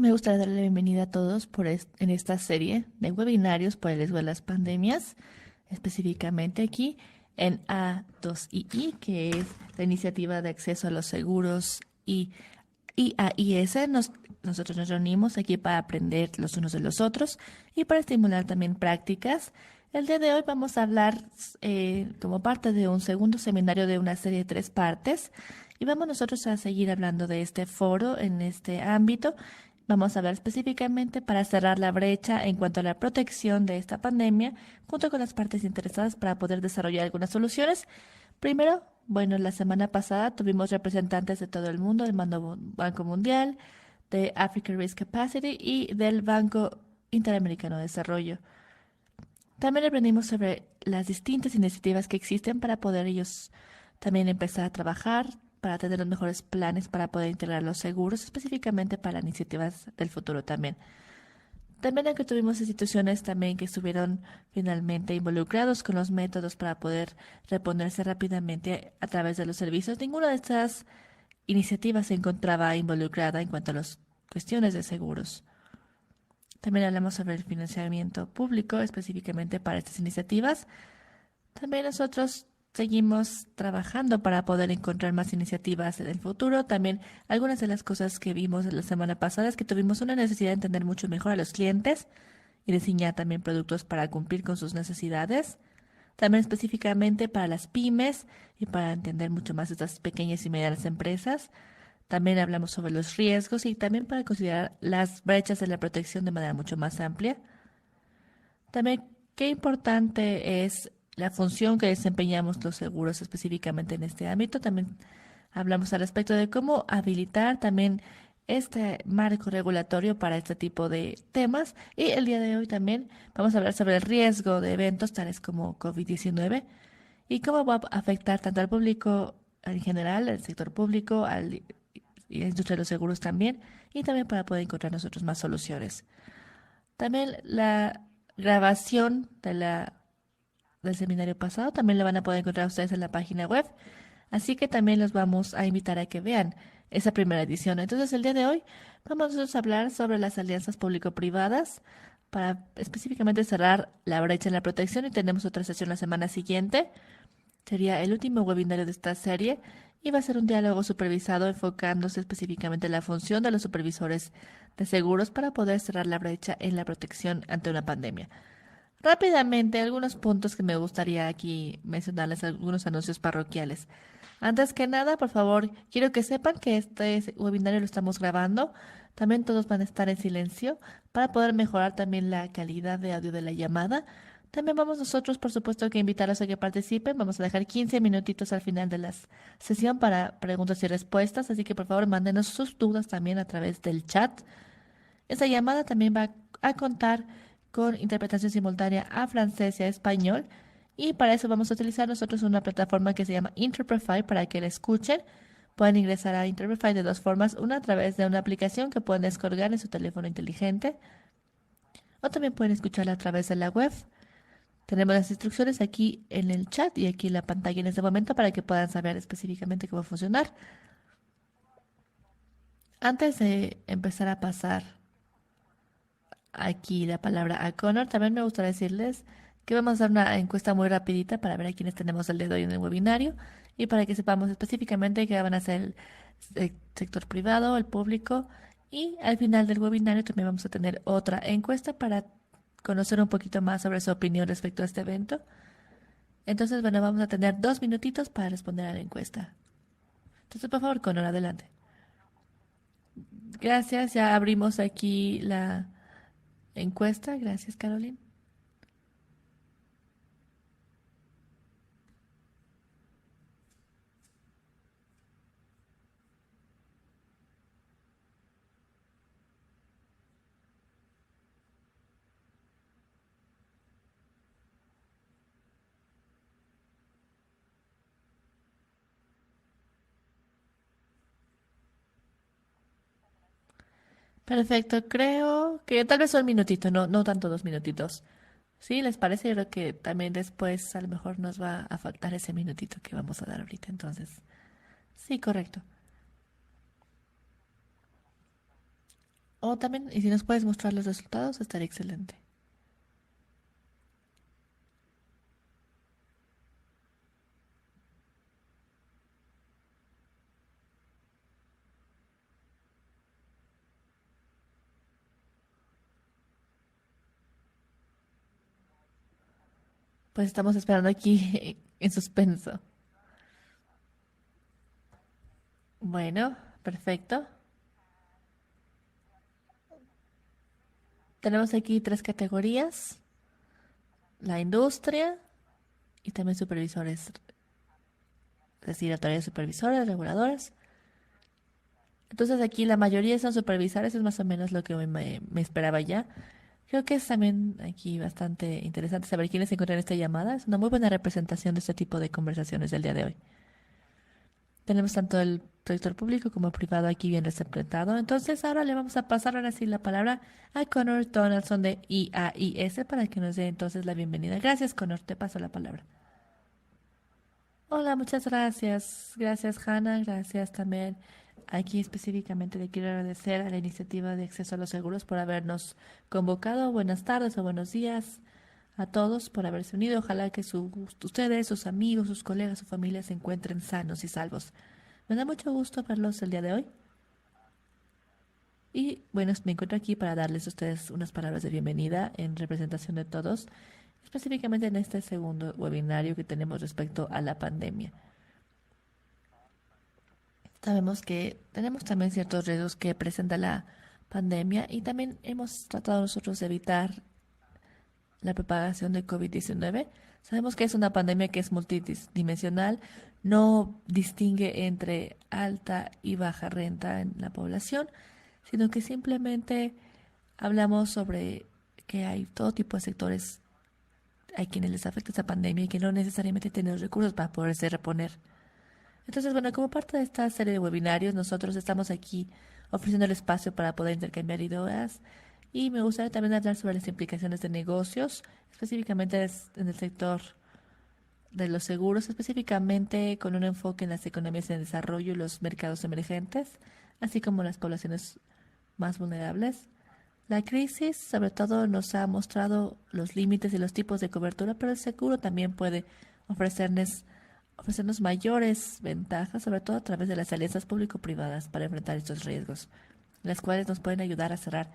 Me gustaría darle la bienvenida a todos en esta serie de webinarios por el riesgo de las pandemias, específicamente aquí en A2II, que es la iniciativa de acceso a los seguros y IAIS. Nosotros nos reunimos aquí para aprender los unos de los otros y para estimular también prácticas. El día de hoy vamos a hablar como parte de un segundo seminario de una serie de 3 partes y vamos nosotros a seguir hablando de este foro en este ámbito. Vamos a hablar específicamente para cerrar la brecha en cuanto a la protección de esta pandemia, junto con las partes interesadas para poder desarrollar algunas soluciones. Primero, bueno, la semana pasada tuvimos representantes de todo el mundo, del Banco Mundial, de African Risk Capacity y del Banco Interamericano de Desarrollo. También aprendimos sobre las distintas iniciativas que existen para poder ellos también empezar a trabajar, para tener los mejores planes para poder integrar los seguros, específicamente para iniciativas del futuro también. También aquí tuvimos instituciones también que estuvieron finalmente involucrados con los métodos para poder reponerse rápidamente a través de los servicios. Ninguna de estas iniciativas se encontraba involucrada en cuanto a las cuestiones de seguros. También hablamos sobre el financiamiento público específicamente para estas iniciativas. También nosotros seguimos trabajando para poder encontrar más iniciativas en el futuro. También algunas de las cosas que vimos la semana pasada es que tuvimos una necesidad de entender mucho mejor a los clientes y diseñar también productos para cumplir con sus necesidades. También específicamente para las pymes y para entender mucho más estas pequeñas y medianas empresas. También hablamos sobre los riesgos y también para considerar las brechas de la protección de manera mucho más amplia. También qué importante es la función que desempeñamos los seguros específicamente en este ámbito. También hablamos al respecto de cómo habilitar también este marco regulatorio para este tipo de temas. Y el día de hoy también vamos a hablar sobre el riesgo de eventos tales como COVID-19 y cómo va a afectar tanto al público en general, al sector público, y la industria de los seguros también, y también para poder encontrar nosotros más soluciones. También la grabación del seminario pasado también la van a poder encontrar ustedes en la página web. Así que también los vamos a invitar a que vean esa primera edición. Entonces, el día de hoy vamos nosotros a hablar sobre las alianzas público-privadas para específicamente cerrar la brecha en la protección y tenemos otra sesión la semana siguiente. Sería el último webinario de esta serie y va a ser un diálogo supervisado enfocándose específicamente en la función de los supervisores de seguros para poder cerrar la brecha en la protección ante una pandemia. Rápidamente, algunos puntos que me gustaría aquí mencionarles, algunos anuncios parroquiales. Antes que nada, por favor, quiero que sepan que este webinario lo estamos grabando. También todos van a estar en silencio para poder mejorar también la calidad de audio de la llamada. También vamos nosotros, por supuesto, que invitarlos a que participen. Vamos a dejar 15 minutitos al final de la sesión para preguntas y respuestas, así que por favor mándenos sus dudas también a través del chat. Esta llamada también va a contar con interpretación simultánea a francés y a español. Y para eso vamos a utilizar nosotros una plataforma que se llama Interprefy para que la escuchen. Pueden ingresar a Interprefy de dos formas, una a través de una aplicación que pueden descargar en su teléfono inteligente o también pueden escucharla a través de la web. Tenemos las instrucciones aquí en el chat y aquí en la pantalla en este momento para que puedan saber específicamente cómo funcionar. Antes de empezar a pasar aquí la palabra a Connor, también me gustaría decirles que vamos a hacer una encuesta muy rapidita para ver a quiénes tenemos el dedo hoy en el webinario y para que sepamos específicamente qué van a ser el sector privado, el público y al final del webinario también vamos a tener otra encuesta para conocer un poquito más sobre su opinión respecto a este evento. Entonces, bueno, vamos a tener 2 minutitos para responder a la encuesta. Entonces, por favor, Connor, adelante. Gracias, ya abrimos aquí la encuesta. Gracias, Caroline. Perfecto, creo que tal vez un minutito, no tanto 2 minutitos. ¿Sí? ¿Les parece? Yo creo que también después a lo mejor nos va a faltar ese minutito que vamos a dar ahorita. Entonces, sí, correcto. O también, y si nos puedes mostrar los resultados, estaría excelente. Pues estamos esperando aquí en suspenso. Bueno, perfecto. Tenemos aquí tres categorías: la industria y también supervisores, es decir, autoridades supervisoras, reguladoras. Entonces aquí la mayoría son supervisores, es más o menos lo que me esperaba ya. Creo que es también aquí bastante interesante saber quiénes se encuentran en esta llamada. Es una muy buena representación de este tipo de conversaciones del día de hoy. Tenemos tanto el sector público como privado aquí bien representado. Entonces ahora le vamos a pasar ahora sí la palabra a Connor Donaldson de IAIS para que nos dé entonces la bienvenida. Gracias, Connor. Te paso la palabra. Hola, muchas gracias. Gracias, Hannah. Gracias también. Aquí específicamente le quiero agradecer a la iniciativa de acceso a los seguros por habernos convocado. Buenas tardes o buenos días a todos por haberse unido. Ojalá que ustedes, sus amigos, sus colegas, su familia se encuentren sanos y salvos. Me da mucho gusto verlos el día de hoy. Y bueno, me encuentro aquí para darles a ustedes unas palabras de bienvenida en representación de todos, específicamente en este segundo webinario que tenemos respecto a la pandemia. Sabemos que tenemos también ciertos riesgos que presenta la pandemia y también hemos tratado nosotros de evitar la propagación de COVID-19. Sabemos que es una pandemia que es multidimensional, no distingue entre alta y baja renta en la población, sino que simplemente hablamos sobre que hay todo tipo de sectores a quienes les afecta esta pandemia y que no necesariamente tienen los recursos para poderse reponer. Entonces, bueno, como parte de esta serie de webinarios, nosotros estamos aquí ofreciendo el espacio para poder intercambiar ideas y me gustaría también hablar sobre las implicaciones de negocios, específicamente en el sector de los seguros, específicamente con un enfoque en las economías en desarrollo y los mercados emergentes, así como las poblaciones más vulnerables. La crisis, sobre todo, nos ha mostrado los límites y los tipos de cobertura, pero el seguro también puede ofrecernos, ofrecernos mayores ventajas, sobre todo a través de las alianzas público-privadas para enfrentar estos riesgos, las cuales nos pueden ayudar a cerrar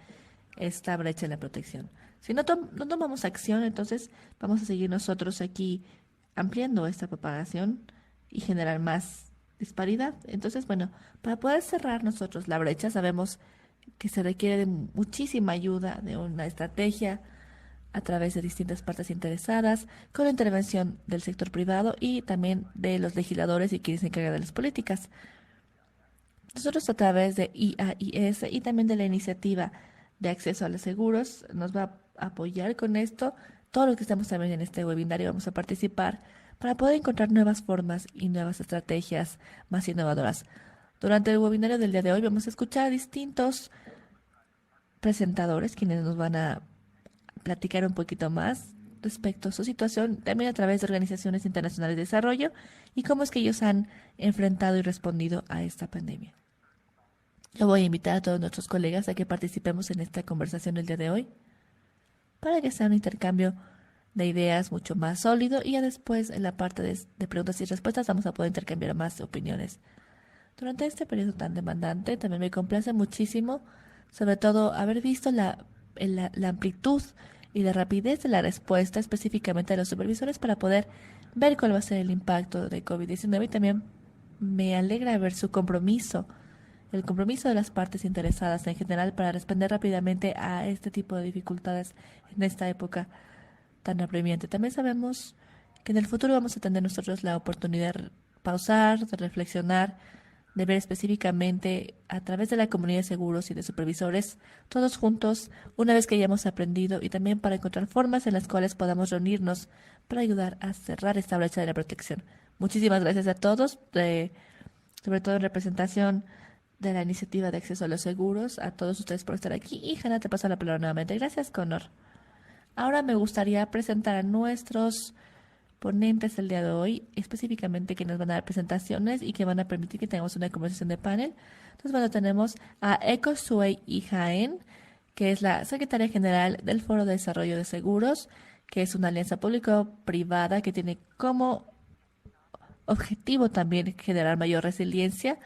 esta brecha en la protección. Si no tomamos acción, entonces vamos a seguir nosotros aquí ampliando esta propagación y generar más disparidad. Entonces, bueno, para poder cerrar nosotros la brecha, sabemos que se requiere de muchísima ayuda, de una estrategia a través de distintas partes interesadas, con la intervención del sector privado y también de los legisladores y quienes se encargan de las políticas. Nosotros a través de IAIS y también de la iniciativa de acceso a los seguros nos va a apoyar con esto. Todos los que estamos también en este webinario vamos a participar para poder encontrar nuevas formas y nuevas estrategias más innovadoras. Durante el webinario del día de hoy vamos a escuchar a distintos presentadores quienes nos van a platicar un poquito más respecto a su situación, también a través de organizaciones internacionales de desarrollo y cómo es que ellos han enfrentado y respondido a esta pandemia. Yo voy a invitar a todos nuestros colegas a que participemos en esta conversación el día de hoy para que sea un intercambio de ideas mucho más sólido y ya después en la parte de preguntas y respuestas vamos a poder intercambiar más opiniones. Durante este periodo tan demandante también me complace muchísimo, sobre todo haber visto la amplitud y la rapidez de la respuesta específicamente de los supervisores para poder ver cuál va a ser el impacto de COVID-19 y también me alegra ver su compromiso, el compromiso de las partes interesadas en general para responder rápidamente a este tipo de dificultades en esta época tan apremiante. También sabemos que en el futuro vamos a tener nosotros la oportunidad de pausar, de reflexionar, de ver específicamente a través de la comunidad de seguros y de supervisores, todos juntos, una vez que hayamos aprendido y también para encontrar formas en las cuales podamos reunirnos para ayudar a cerrar esta brecha de la protección. Muchísimas gracias a todos, sobre todo en representación de la iniciativa de acceso a los seguros, a todos ustedes por estar aquí y Hanna, te paso la palabra nuevamente. Gracias, Connor. Ahora me gustaría presentar a nuestros ponentes el día de hoy, específicamente que nos van a dar presentaciones y que van a permitir que tengamos una conversación de panel. Entonces, bueno, tenemos a Eko Sui Jaén, que es la secretaria general del Foro de Desarrollo de Seguros, que es una alianza público-privada que tiene como objetivo también generar mayor resiliencia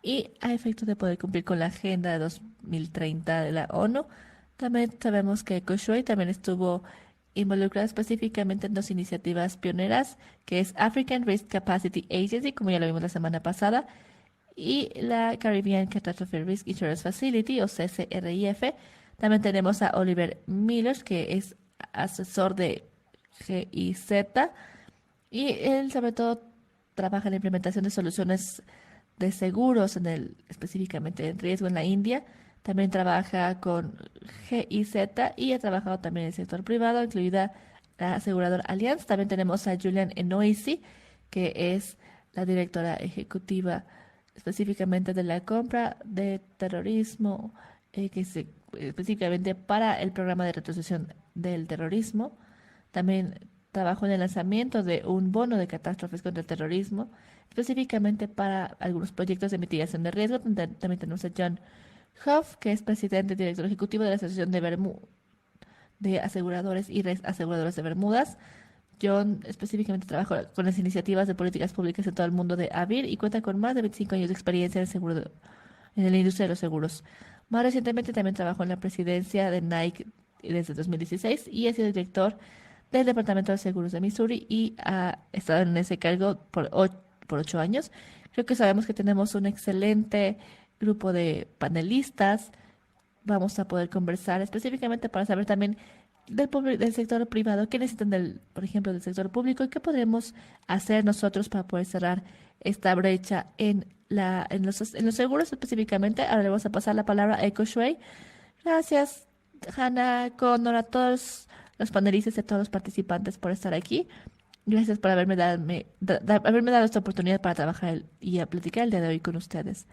y a efecto de poder cumplir con la Agenda de 2030 de la ONU. También sabemos que Eko también estuvo involucrada específicamente en dos iniciativas pioneras, que es African Risk Capacity Agency, como ya lo vimos la semana pasada, y la Caribbean Catastrophe Risk Insurance Facility, o CCRIF. También tenemos a Oliver Miller, que es asesor de GIZ, y él sobre todo trabaja en la implementación de soluciones de seguros, específicamente en riesgo en la India. También trabaja con GIZ y ha trabajado también en el sector privado, incluida la aseguradora Allianz. También tenemos a Julian Enoisi, que es la directora ejecutiva específicamente de la compra de terrorismo, específicamente para el programa de retrocesión del terrorismo. También trabajó en el lanzamiento de un bono de catástrofes contra el terrorismo, específicamente para algunos proyectos de mitigación de riesgo. También tenemos a John Huff, que es presidente y director ejecutivo de la Asociación de Aseguradores y Aseguradoras de Bermudas. John específicamente trabaja con las iniciativas de políticas públicas en todo el mundo de AVIR y cuenta con más de 25 años de experiencia en la industria de los seguros. Más recientemente también trabajó en la presidencia de Nike desde 2016 y ha sido director del Departamento de Seguros de Missouri y ha estado en ese cargo por 8 años. Creo que sabemos que tenemos un excelente grupo de panelistas. Vamos a poder conversar específicamente para saber también del sector privado, qué necesitan por ejemplo, del sector público y qué podemos hacer nosotros para poder cerrar esta brecha en los seguros específicamente. Ahora le vamos a pasar la palabra a Eko Shui. Gracias, Hannah, Connor, a todos los panelistas y a todos los participantes por estar aquí. Gracias por haberme dado esta oportunidad para trabajar y a platicar el día de hoy con ustedes.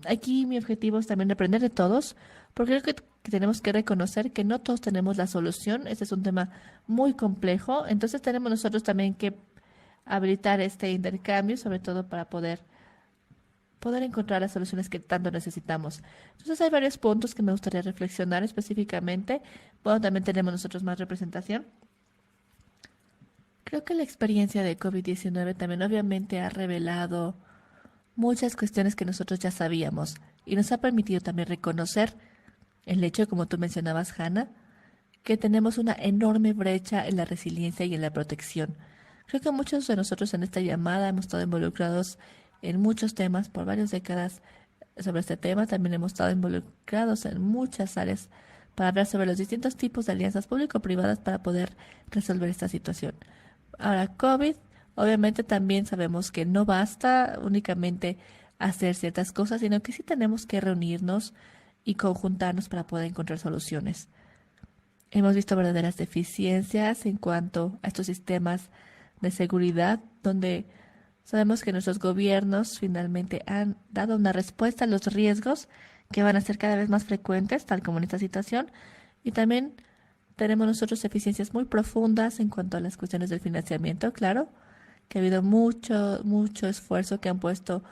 Aquí mi objetivo es también aprender de todos, porque creo que tenemos que reconocer que no todos tenemos la solución. Este es un tema muy complejo, entonces tenemos nosotros también que habilitar este intercambio, sobre todo para poder encontrar las soluciones que tanto necesitamos. Entonces hay varios puntos que me gustaría reflexionar específicamente. Bueno, también tenemos nosotros más representación. Creo que la experiencia de COVID-19 también obviamente ha revelado muchas cuestiones que nosotros ya sabíamos y nos ha permitido también reconocer el hecho, como tú mencionabas, Hannah, que tenemos una enorme brecha en la resiliencia y en la protección. Creo que muchos de nosotros en esta llamada hemos estado involucrados en muchos temas por varias décadas sobre este tema. También hemos estado involucrados en muchas áreas para hablar sobre los distintos tipos de alianzas público-privadas para poder resolver esta situación. Ahora, COVID, obviamente también sabemos que no basta únicamente hacer ciertas cosas, sino que sí tenemos que reunirnos y conjuntarnos para poder encontrar soluciones. Hemos visto verdaderas deficiencias en cuanto a estos sistemas de seguridad, donde sabemos que nuestros gobiernos finalmente han dado una respuesta a los riesgos que van a ser cada vez más frecuentes, tal como en esta situación, y también tenemos nosotros deficiencias muy profundas en cuanto a las cuestiones del financiamiento. Claro que ha habido mucho esfuerzo que han puesto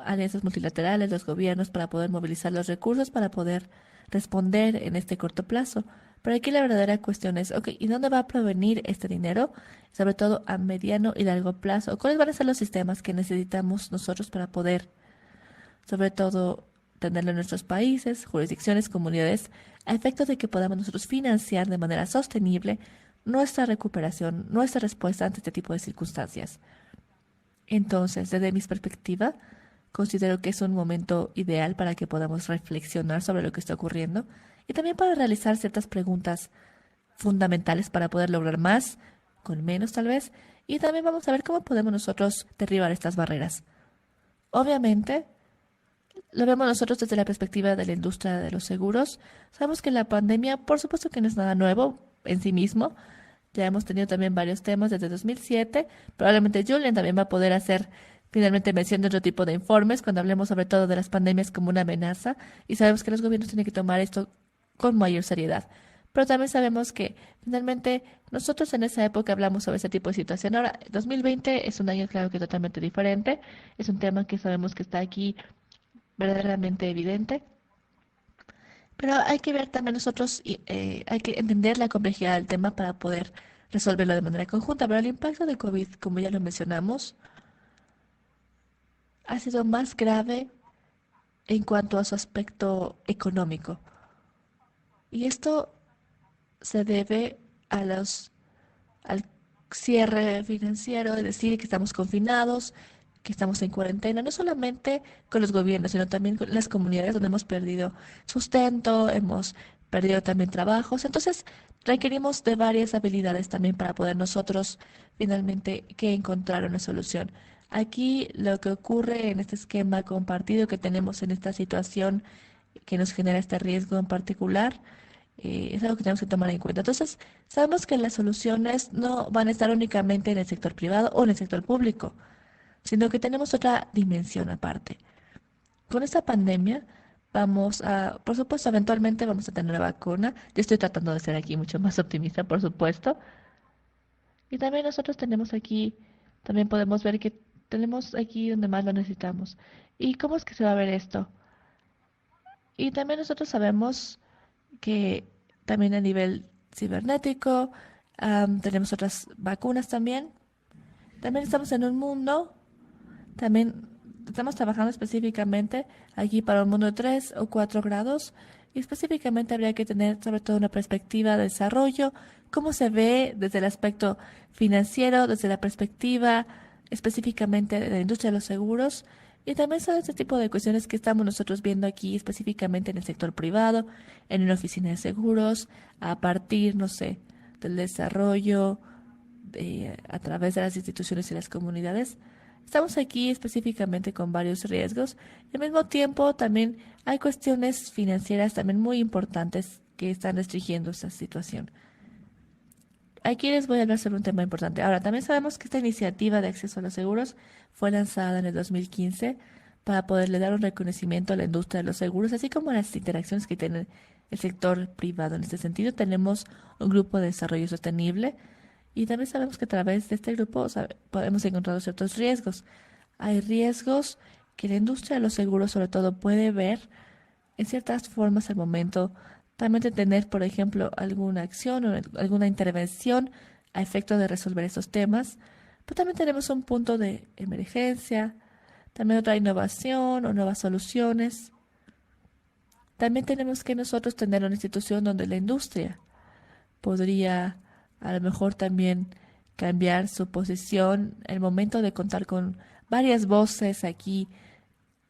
alianzas multilaterales, los gobiernos, para poder movilizar los recursos, para poder responder en este corto plazo. Pero aquí la verdadera cuestión es, ok, ¿y dónde va a provenir este dinero? Sobre todo a mediano y largo plazo. ¿Cuáles van a ser los sistemas que necesitamos nosotros para poder, sobre todo, tenerlo en nuestros países, jurisdicciones, comunidades, a efectos de que podamos nosotros financiar de manera sostenible nuestra recuperación, nuestra respuesta ante este tipo de circunstancias? Entonces, desde mi perspectiva, considero que es un momento ideal para que podamos reflexionar sobre lo que está ocurriendo y también para realizar ciertas preguntas fundamentales para poder lograr más, con menos tal vez, y también vamos a ver cómo podemos nosotros derribar estas barreras. Obviamente, lo vemos nosotros desde la perspectiva de la industria de los seguros. Sabemos que la pandemia, por supuesto que no es nada nuevo en sí mismo. Ya hemos tenido también varios temas desde 2007. Probablemente Julian también va a poder hacer finalmente mención de otro tipo de informes cuando hablemos sobre todo de las pandemias como una amenaza. Y sabemos que los gobiernos tienen que tomar esto con mayor seriedad. pero también sabemos que finalmente nosotros en esa época hablamos sobre ese tipo de situación. Ahora, 2020 es un año, claro que totalmente diferente, es un tema que sabemos que está aquí verdaderamente evidente, pero hay que ver también nosotros, hay que entender la complejidad del tema para poder resolverlo de manera conjunta, pero el impacto de COVID, como ya lo mencionamos, ha sido más grave en cuanto a su aspecto económico. Y esto se debe a al cierre financiero, es decir, que estamos confinados, que estamos en cuarentena, no solamente con los gobiernos, sino también con las comunidades donde hemos perdido sustento, hemos perdido también trabajos. Entonces, requerimos de varias habilidades también para poder nosotros finalmente que encontrar una solución. Aquí lo que ocurre en este esquema compartido que tenemos en esta situación que nos genera este riesgo en particular, es algo que tenemos que tomar en cuenta. Entonces, sabemos que las soluciones no van a estar únicamente en el sector privado o en el sector público, sino que tenemos otra dimensión aparte. Con esta pandemia vamos a, por supuesto, eventualmente vamos a tener la vacuna. Yo estoy tratando de ser aquí mucho más optimista, por supuesto. Y también nosotros tenemos aquí, también podemos ver que tenemos aquí donde más lo necesitamos. ¿Y cómo es que se va a ver esto? Y también nosotros sabemos que también a nivel cibernético, tenemos otras vacunas también. También estamos en un mundo, también estamos trabajando específicamente aquí para un mundo de 3 o 4 grados y específicamente habría que tener sobre todo una perspectiva de desarrollo, cómo se ve desde el aspecto financiero, desde la perspectiva específicamente de la industria de los seguros. Y también son este tipo de cuestiones que estamos nosotros viendo aquí específicamente en el sector privado, en una oficina de seguros, a partir, no sé, del desarrollo a través de las instituciones y las comunidades. Estamos aquí específicamente con varios riesgos y al mismo tiempo también hay cuestiones financieras también muy importantes que están restringiendo esta situación. Aquí les voy a hablar sobre un tema importante. Ahora, también sabemos que esta iniciativa de acceso a los seguros fue lanzada en el 2015 para poderle dar un reconocimiento a la industria de los seguros, así como a las interacciones que tiene el sector privado. En este sentido, tenemos un grupo de desarrollo sostenible y también sabemos que a través de este grupo podemos encontrar ciertos riesgos. Hay riesgos que la industria de los seguros sobre todo puede ver en ciertas formas al momento también de tener, por ejemplo, alguna acción o alguna intervención a efecto de resolver estos temas. Pero también tenemos un punto de emergencia, también otra innovación o nuevas soluciones. También tenemos que nosotros tener una institución donde la industria podría a lo mejor también cambiar su posición, el momento de contar con varias voces aquí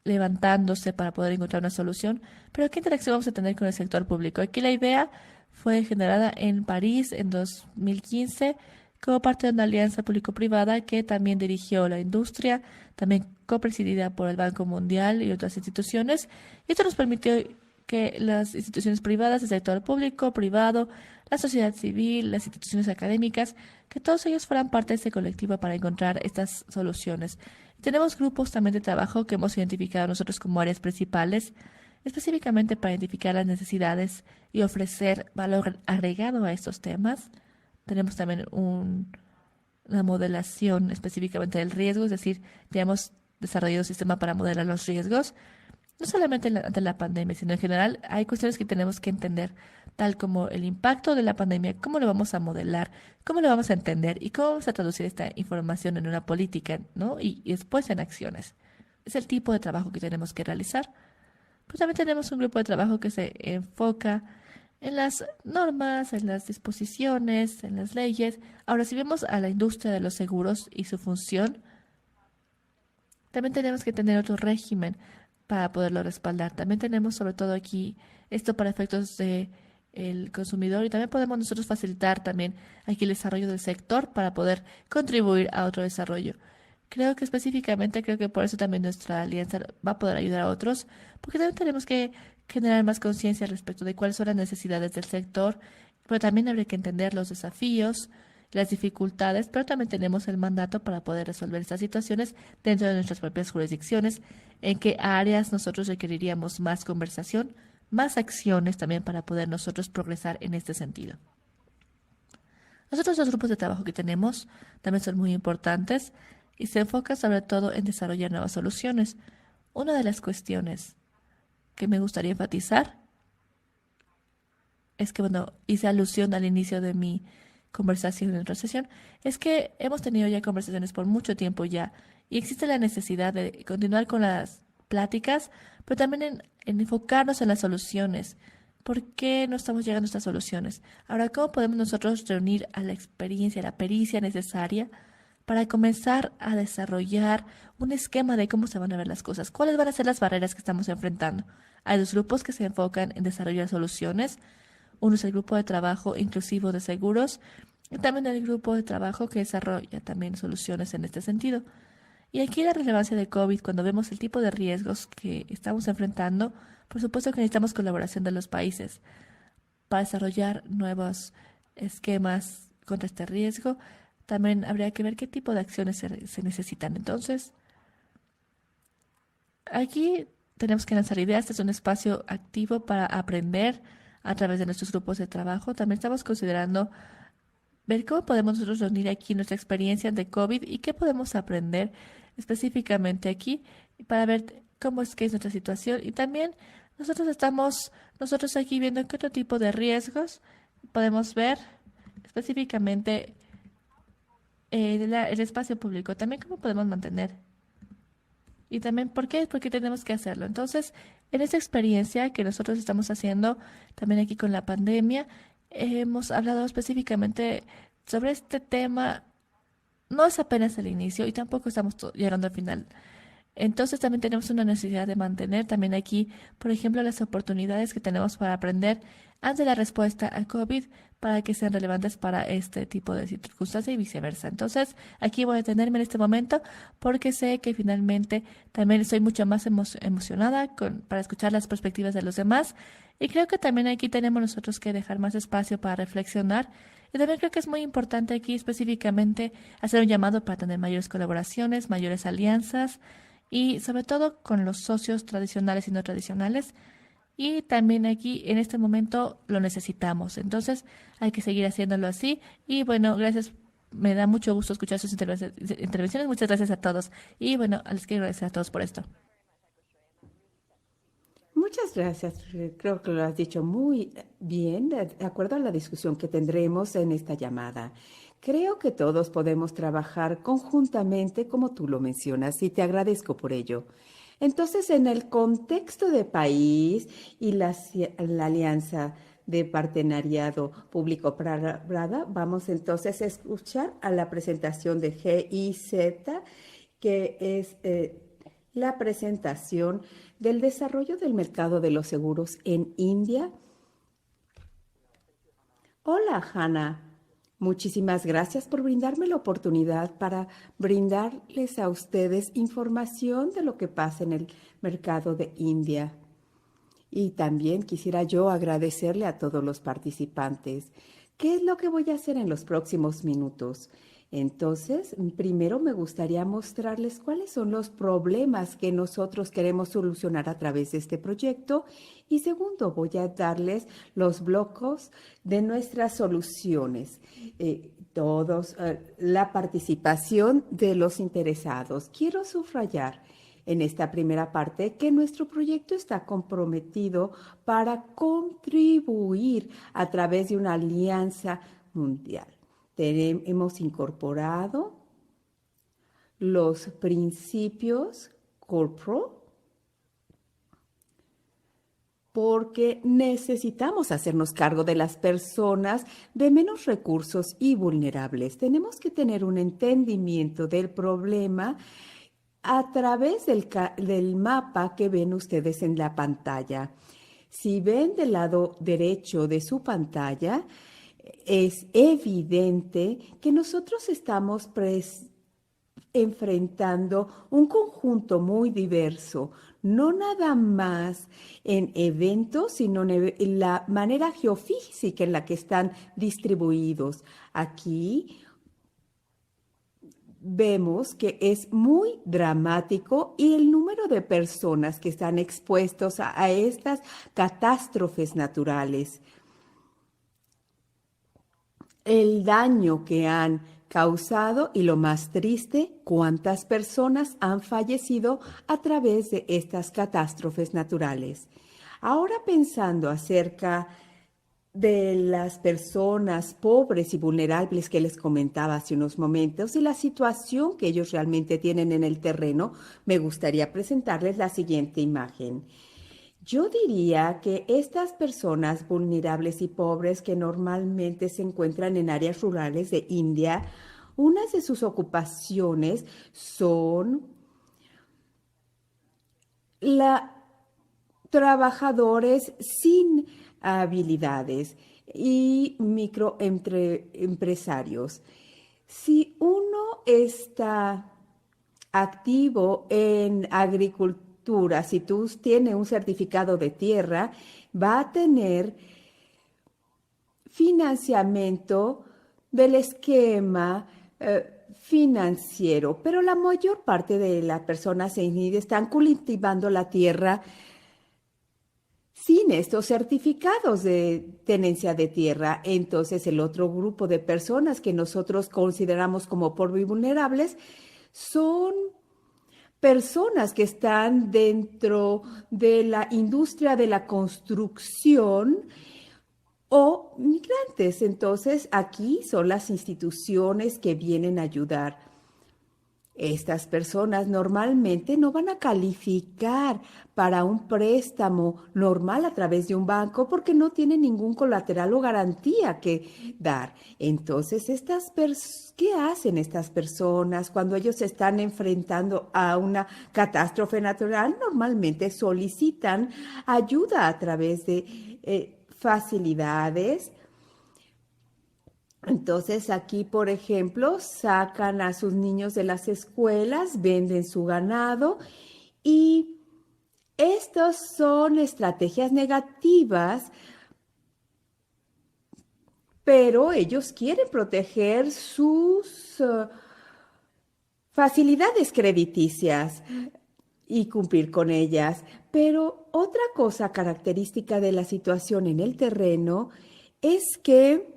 levantándose para poder encontrar una solución. Pero ¿qué interacción vamos a tener con el sector público? Aquí la idea fue generada en París en 2015 como parte de una alianza público-privada que también dirigió la industria, también copresidida por el Banco Mundial y otras instituciones. Y esto nos permitió que las instituciones privadas, el sector público, privado, la sociedad civil, las instituciones académicas, que todos ellos fueran parte de este colectivo para encontrar estas soluciones. Tenemos grupos también de trabajo que hemos identificado nosotros como áreas principales, específicamente para identificar las necesidades y ofrecer valor agregado a estos temas. Tenemos también una modelación específicamente del riesgo, es decir, ya hemos desarrollado un sistema para modelar los riesgos, no solamente ante la pandemia, sino en general hay cuestiones que tenemos que entender, tal como el impacto de la pandemia, cómo lo vamos a modelar, cómo lo vamos a entender y cómo vamos a traducir esta información en una política, ¿no? Y después en acciones. Es el tipo de trabajo que tenemos que realizar. Pues también tenemos un grupo de trabajo que se enfoca en las normas, en las disposiciones, en las leyes. Ahora, si vemos a la industria de los seguros y su función, también tenemos que tener otro régimen para poderlo respaldar. También tenemos sobre todo aquí esto para efectos de el consumidor y también podemos nosotros facilitar también aquí el desarrollo del sector para poder contribuir a otro desarrollo. Creo que específicamente, creo que por eso también nuestra alianza va a poder ayudar a otros, porque también tenemos que generar más conciencia respecto de cuáles son las necesidades del sector, pero también habría que entender los desafíos, las dificultades, pero también tenemos el mandato para poder resolver estas situaciones dentro de nuestras propias jurisdicciones, en qué áreas nosotros requeriríamos más conversación, más acciones también para poder nosotros progresar en este sentido. Los otros dos grupos de trabajo que tenemos también son muy importantes y se enfocan sobre todo en desarrollar nuevas soluciones. Una de las cuestiones que me gustaría enfatizar es que, bueno, hice alusión al inicio de mi conversación en otra sesión, es que hemos tenido ya conversaciones por mucho tiempo ya y existe la necesidad de continuar con las pláticas, pero también en enfocarnos en las soluciones. ¿Por qué no estamos llegando a estas soluciones? Ahora, ¿cómo podemos nosotros reunir a la experiencia, a la pericia necesaria para comenzar a desarrollar un esquema de cómo se van a ver las cosas? ¿Cuáles van a ser las barreras que estamos enfrentando? Hay dos grupos que se enfocan en desarrollar soluciones. Uno es el grupo de trabajo inclusivo de seguros y también el grupo de trabajo que desarrolla también soluciones en este sentido. Y aquí la relevancia de COVID, cuando vemos el tipo de riesgos que estamos enfrentando, por supuesto que necesitamos colaboración de los países para desarrollar nuevos esquemas contra este riesgo. También habría que ver qué tipo de acciones se necesitan. Entonces, aquí tenemos que lanzar ideas. Este es un espacio activo para aprender a través de nuestros grupos de trabajo. También estamos considerando ver cómo podemos nosotros reunir aquí nuestra experiencia de COVID y qué podemos aprender específicamente aquí para ver cómo es que es nuestra situación. Y también nosotros aquí viendo qué otro tipo de riesgos podemos ver específicamente el espacio público. También cómo podemos mantener. Y también, ¿por qué? Porque tenemos que hacerlo. Entonces, en esta experiencia que nosotros estamos haciendo, también aquí con la pandemia, hemos hablado específicamente sobre este tema. No es apenas el inicio y tampoco estamos llegando al final. Entonces también tenemos una necesidad de mantener también aquí, por ejemplo, las oportunidades que tenemos para aprender ante la respuesta al COVID para que sean relevantes para este tipo de circunstancias y viceversa. Entonces, aquí voy a detenerme en este momento porque sé que finalmente también estoy mucho más emocionada para escuchar las perspectivas de los demás y creo que también aquí tenemos nosotros que dejar más espacio para reflexionar. Y también creo que es muy importante aquí específicamente hacer un llamado para tener mayores colaboraciones, mayores alianzas y sobre todo con los socios tradicionales y no tradicionales. Y también aquí en este momento lo necesitamos. Entonces hay que seguir haciéndolo así. Y bueno, gracias. Me da mucho gusto escuchar sus intervenciones. Muchas gracias a todos. Y bueno, les quiero agradecer a todos por esto. Muchas gracias. Creo que lo has dicho muy bien, de acuerdo a la discusión que tendremos en esta llamada. Creo que todos podemos trabajar conjuntamente, como tú lo mencionas, y te agradezco por ello. Entonces, en el contexto de país y la alianza de partenariado público-privada, vamos entonces a escuchar a la presentación de GIZ, que es la presentación del desarrollo del mercado de los seguros en India. Hola, Hannah. Muchísimas gracias por brindarme la oportunidad para brindarles a ustedes información de lo que pasa en el mercado de India. Y también quisiera yo agradecerle a todos los participantes. ¿Qué es lo que voy a hacer en los próximos minutos? Entonces, primero me gustaría mostrarles cuáles son los problemas que nosotros queremos solucionar a través de este proyecto. Y segundo, voy a darles los blocos de nuestras soluciones. La participación de los interesados. Quiero subrayar en esta primera parte que nuestro proyecto está comprometido para contribuir a través de una alianza mundial. Hemos incorporado los principios corporate porque necesitamos hacernos cargo de las personas de menos recursos y vulnerables. Tenemos que tener un entendimiento del problema a través del mapa que ven ustedes en la pantalla. Si ven del lado derecho de su pantalla, es evidente que nosotros estamos enfrentando un conjunto muy diverso, no nada más en eventos, sino en la manera geofísica en la que están distribuidos. Aquí vemos que es muy dramático y el número de personas que están expuestos a estas catástrofes naturales, el daño que han causado y lo más triste, cuántas personas han fallecido a través de estas catástrofes naturales. Ahora pensando acerca de las personas pobres y vulnerables que les comentaba hace unos momentos y la situación que ellos realmente tienen en el terreno, me gustaría presentarles la siguiente imagen. Yo diría que estas personas vulnerables y pobres que normalmente se encuentran en áreas rurales de India, unas de sus ocupaciones son la trabajadores sin habilidades y microempresarios. Si uno está activo en agricultura, si tú tienes un certificado de tierra, va a tener financiamiento del esquema financiero, pero la mayor parte de las personas en India están cultivando la tierra sin estos certificados de tenencia de tierra. Entonces, el otro grupo de personas que nosotros consideramos como pobres y vulnerables son personas que están dentro de la industria de la construcción o migrantes. Entonces, aquí son las instituciones que vienen a ayudar. Estas personas normalmente no van a calificar para un préstamo normal a través de un banco porque no tienen ningún colateral o garantía que dar. Entonces, ¿qué hacen estas personas cuando ellos se están enfrentando a una catástrofe natural? Normalmente solicitan ayuda a través de facilidades. Entonces aquí, por ejemplo, sacan a sus niños de las escuelas, venden su ganado y estas son estrategias negativas, pero ellos quieren proteger sus facilidades crediticias y cumplir con ellas. Pero otra cosa característica de la situación en el terreno es que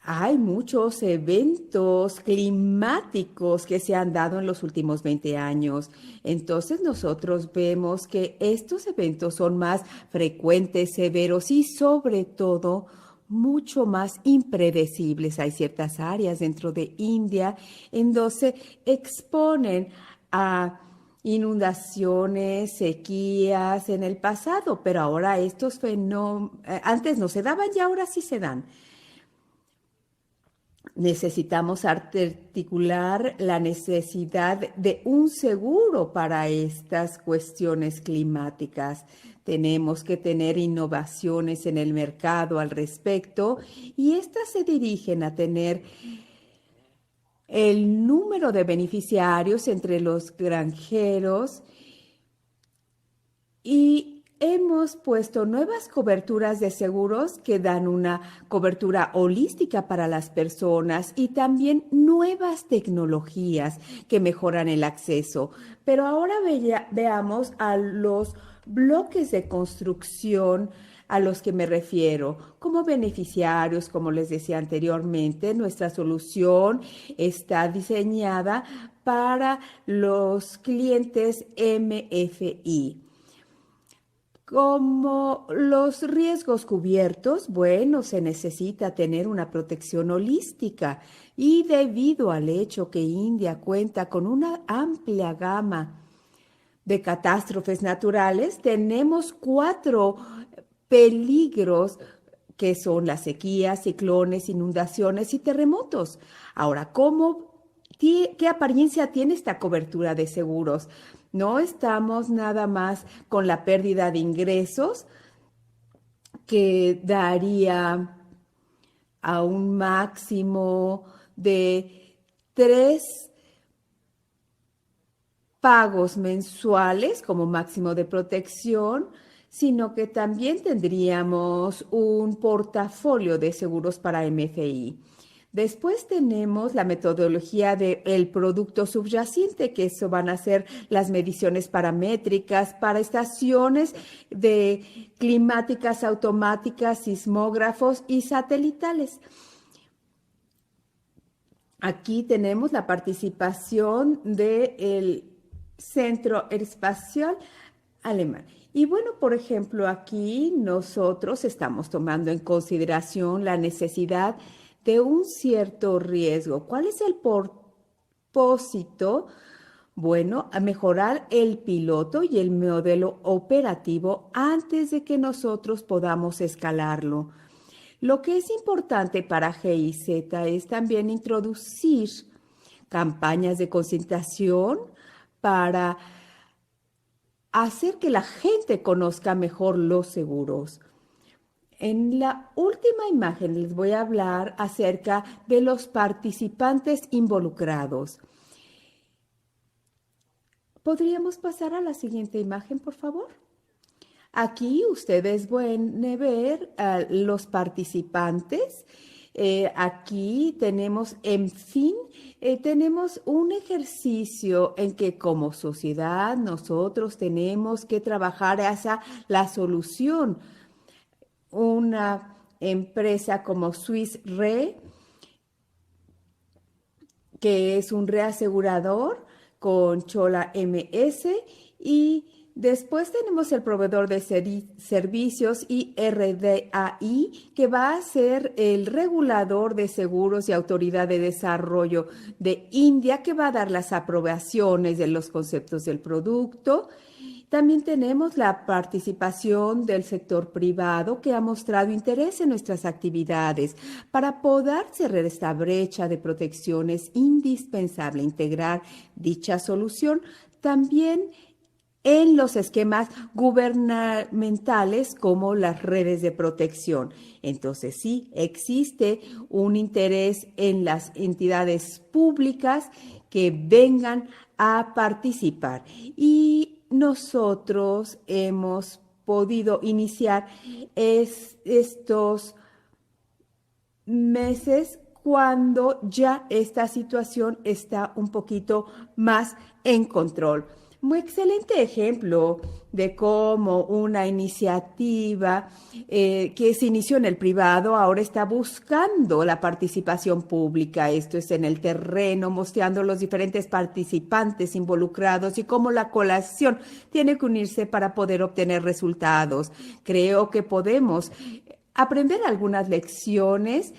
hay muchos eventos climáticos que se han dado en los últimos 20 años. Entonces nosotros vemos que estos eventos son más frecuentes, severos y sobre todo mucho más impredecibles. Hay ciertas áreas dentro de India en donde se exponen a inundaciones, sequías en el pasado, pero ahora estos fenómenos, antes no se daban y ahora sí se dan. Necesitamos articular la necesidad de un seguro para estas cuestiones climáticas. Tenemos que tener innovaciones en el mercado al respecto y estas se dirigen a tener el número de beneficiarios entre los granjeros y hemos puesto nuevas coberturas de seguros que dan una cobertura holística para las personas y también nuevas tecnologías que mejoran el acceso. Pero ahora veamos a los bloques de construcción a los que me refiero. Como beneficiarios, como les decía anteriormente, nuestra solución está diseñada para los clientes MFI. Como los riesgos cubiertos, bueno, se necesita tener una protección holística y debido al hecho que India cuenta con una amplia gama de catástrofes naturales, tenemos 4 peligros que son las sequías, ciclones, inundaciones y terremotos. Ahora, ¿qué apariencia tiene esta cobertura de seguros? No estamos nada más con la pérdida de ingresos que daría a un máximo de 3 pagos mensuales como máximo de protección, sino que también tendríamos un portafolio de seguros para MFI. Después tenemos la metodología del producto subyacente, que eso van a ser las mediciones paramétricas para estaciones de climáticas automáticas, sismógrafos y satelitales. Aquí tenemos la participación del Centro Espacial Alemán. Y bueno, por ejemplo, aquí nosotros estamos tomando en consideración la necesidad de un cierto riesgo. ¿Cuál es el propósito? Bueno, a mejorar el piloto y el modelo operativo antes de que nosotros podamos escalarlo. Lo que es importante para GIZ es también introducir campañas de concientización para hacer que la gente conozca mejor los seguros. En la última imagen les voy a hablar acerca de los participantes involucrados. ¿Podríamos pasar a la siguiente imagen, por favor? Aquí ustedes pueden ver los participantes. Aquí tenemos, en fin, tenemos un ejercicio en que como sociedad nosotros tenemos que trabajar hacia la solución. Una empresa como Swiss Re, que es un reasegurador con Chola MS, y después tenemos el proveedor de servicios IRDAI, que va a ser el regulador de seguros y autoridad de desarrollo de India, que va a dar las aprobaciones de los conceptos del producto. También tenemos la participación del sector privado que ha mostrado interés en nuestras actividades. Para poder cerrar esta brecha de protección es indispensable integrar dicha solución también en los esquemas gubernamentales como las redes de protección. Entonces sí, existe un interés en las entidades públicas que vengan a participar. Y nosotros hemos podido iniciar estos meses cuando ya esta situación está un poquito más en control. Muy excelente ejemplo de cómo una iniciativa que se inició en el privado ahora está buscando la participación pública. Esto es en el terreno, mostrando los diferentes participantes involucrados y cómo la colaboración tiene que unirse para poder obtener resultados. Creo que podemos aprender algunas lecciones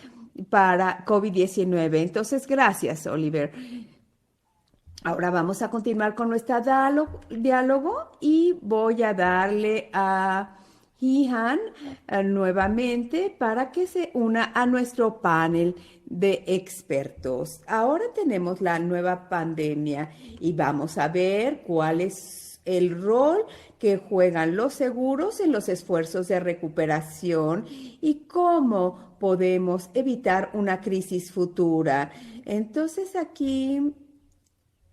para COVID-19. Entonces, gracias, Oliver. Ahora vamos a continuar con nuestro diálogo y voy a darle a Jihan nuevamente para que se una a nuestro panel de expertos. Ahora tenemos la nueva pandemia y vamos a ver cuál es el rol que juegan los seguros en los esfuerzos de recuperación y cómo podemos evitar una crisis futura. Entonces aquí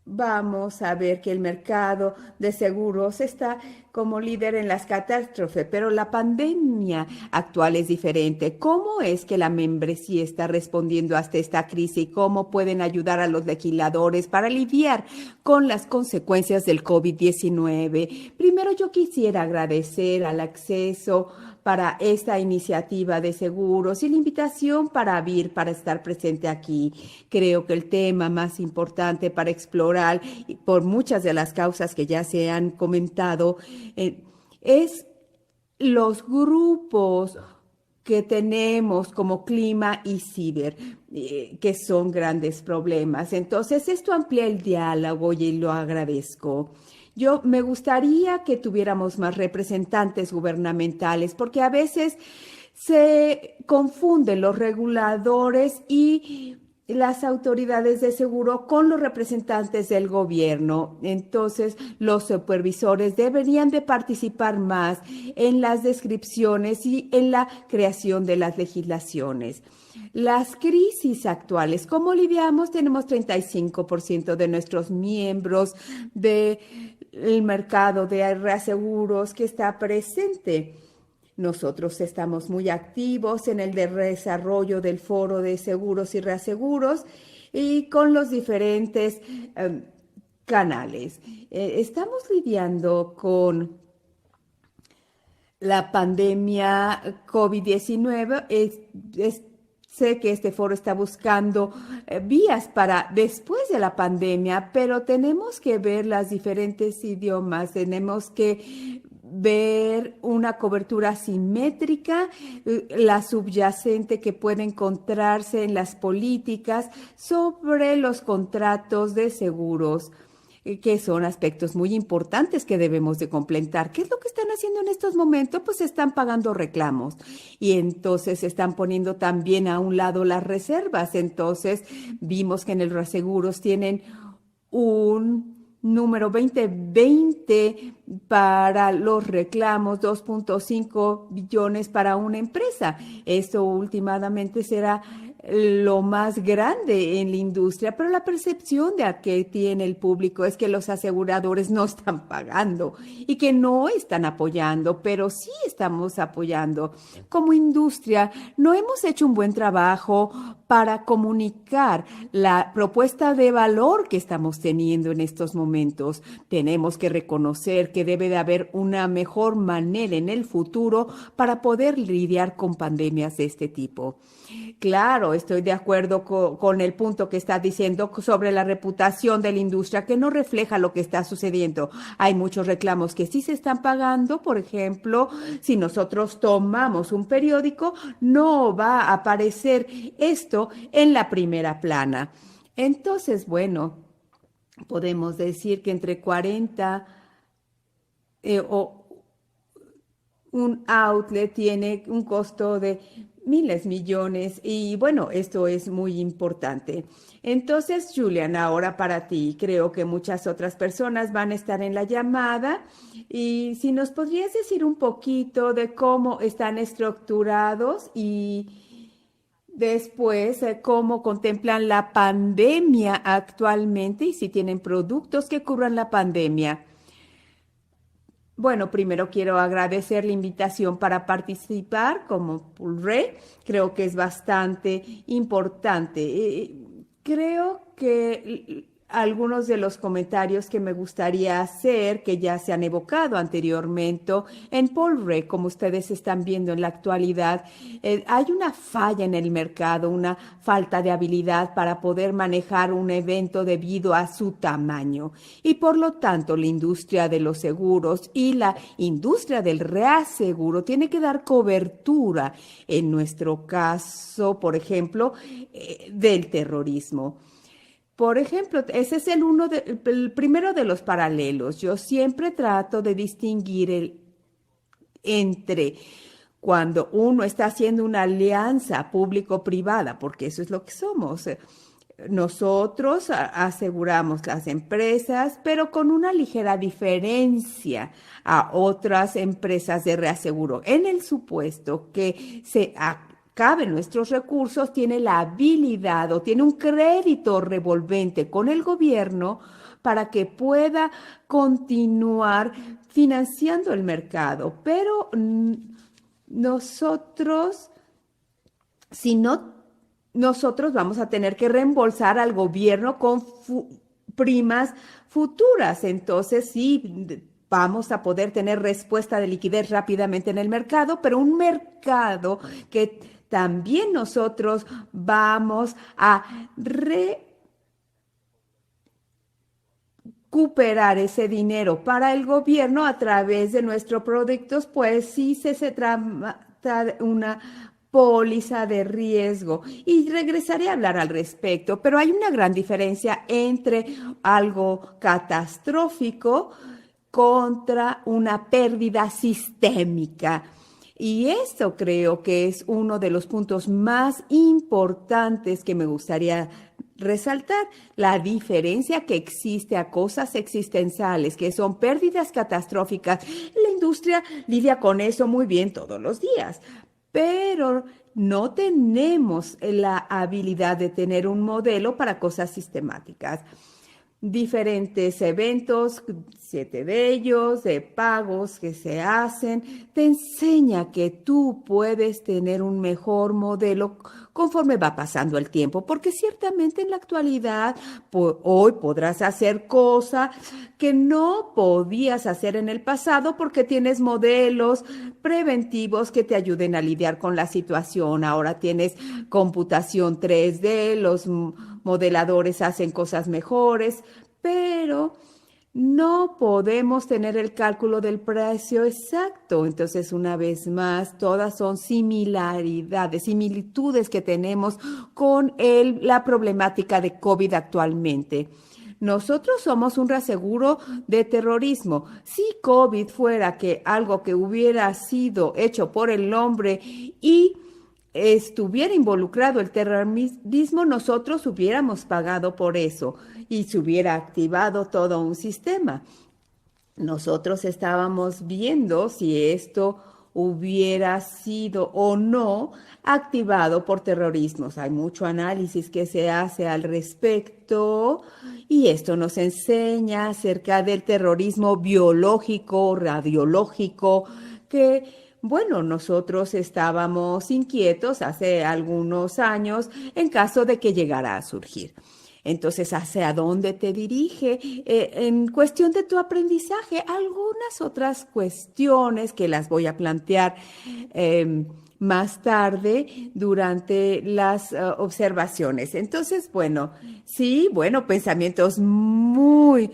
vamos a ver que el mercado de seguros está como líder en las catástrofes, pero la pandemia actual es diferente. ¿Cómo es que la membresía está respondiendo hasta esta crisis? ¿Cómo pueden ayudar a los legisladores para lidiar con las consecuencias del COVID-19? Primero, yo quisiera agradecer al acceso para esta iniciativa de seguros y la invitación para vir, para estar presente aquí. Creo que el tema más importante para explorar, por muchas de las causas que ya se han comentado, es los grupos que tenemos como clima y ciber, que son grandes problemas. Entonces, esto amplía el diálogo y lo agradezco. Yo me gustaría que tuviéramos más representantes gubernamentales, porque a veces se confunden los reguladores y las autoridades de seguro con los representantes del gobierno. Entonces, los supervisores deberían de participar más en las descripciones y en la creación de las legislaciones. Las crisis actuales, ¿cómo lidiamos? Tenemos 35% de nuestros miembros del mercado de reaseguros que está presente. Nosotros estamos muy activos en el desarrollo del foro de seguros y reaseguros y con los diferentes canales. Estamos lidiando con la pandemia COVID-19. Sé que este foro está buscando vías para después de la pandemia, pero tenemos que ver los diferentes idiomas, tenemos que ver una cobertura simétrica, la subyacente que puede encontrarse en las políticas sobre los contratos de seguros, que son aspectos muy importantes que debemos de completar. ¿Qué es lo que están haciendo en estos momentos? Pues están pagando reclamos y entonces están poniendo también a un lado las reservas. Entonces vimos que en el reaseguros tienen un número 2020 para los reclamos, 2.5 billones para una empresa. Esto últimamente será lo más grande en la industria, pero la percepción de que tiene el público es que los aseguradores no están pagando y que no están apoyando, pero sí estamos apoyando. Como industria, no hemos hecho un buen trabajo para comunicar la propuesta de valor que estamos teniendo en estos momentos. Tenemos que reconocer que debe de haber una mejor manera en el futuro para poder lidiar con pandemias de este tipo. Claro, estoy de acuerdo con el punto que está diciendo sobre la reputación de la industria, que no refleja lo que está sucediendo. Hay muchos reclamos que sí se están pagando. Por ejemplo, si nosotros tomamos un periódico, no va a aparecer esto en la primera plana. Entonces, bueno, podemos decir que entre 40 o un outlet tiene un costo de miles, millones, y bueno, esto es muy importante. Entonces, Julian, ahora para ti, creo que muchas otras personas van a estar en la llamada, y si nos podrías decir un poquito de cómo están estructurados y después cómo contemplan la pandemia actualmente y si tienen productos que cubran la pandemia. Bueno, primero quiero agradecer la invitación para participar como Pulre. Creo que es bastante importante. Creo que algunos de los comentarios que me gustaría hacer, que ya se han evocado anteriormente en Pulre, como ustedes están viendo en la actualidad, hay una falla en el mercado, una falta de habilidad para poder manejar un evento debido a su tamaño. Y por lo tanto, la industria de los seguros y la industria del reaseguro tiene que dar cobertura, en nuestro caso, por ejemplo, del terrorismo. Por ejemplo, ese es el primero de los paralelos. Yo siempre trato de distinguir entre cuando uno está haciendo una alianza público-privada, porque eso es lo que somos. Nosotros aseguramos las empresas, pero con una ligera diferencia a otras empresas de reaseguro. En el supuesto que se acaben nuestros recursos, tiene la habilidad o tiene un crédito revolvente con el gobierno para que pueda continuar financiando el mercado. Pero nosotros, si no, nosotros vamos a tener que reembolsar al gobierno con primas futuras. Entonces, sí, vamos a poder tener respuesta de liquidez rápidamente en el mercado, pero un mercado que también nosotros vamos a recuperar ese dinero para el gobierno a través de nuestros productos, pues sí se trata de una póliza de riesgo, y regresaré a hablar al respecto, pero hay una gran diferencia entre algo catastrófico contra una pérdida sistémica. Y esto creo que es uno de los puntos más importantes que me gustaría resaltar, la diferencia que existe a cosas existenciales, que son pérdidas catastróficas. La industria lidia con eso muy bien todos los días, pero no tenemos la habilidad de tener un modelo para cosas sistemáticas. diferentes eventos, 7 de ellos, de pagos que se hacen, te enseña que tú puedes tener un mejor modelo conforme va pasando el tiempo, porque ciertamente en la actualidad, hoy podrás hacer cosas que no podías hacer en el pasado porque tienes modelos preventivos que te ayuden a lidiar con la situación. Ahora tienes computación 3D, los modeladores hacen cosas mejores, pero no podemos tener el cálculo del precio exacto. Entonces, una vez más, todas son similaridades, similitudes que tenemos con la problemática de COVID actualmente. Nosotros somos un reaseguro de terrorismo. Si COVID fuera algo que hubiera sido hecho por el hombre y estuviera involucrado el terrorismo, nosotros hubiéramos pagado por eso y se hubiera activado todo un sistema. Nosotros estábamos viendo si esto hubiera sido o no activado por terrorismos. Hay mucho análisis que se hace al respecto y esto nos enseña acerca del terrorismo biológico, radiológico, que bueno, nosotros estábamos inquietos hace algunos años en caso de que llegara a surgir. Entonces, ¿hacia dónde te dirige? En cuestión de tu aprendizaje, algunas otras cuestiones que las voy a plantear más tarde durante las observaciones. Entonces, bueno, sí, bueno, pensamientos muy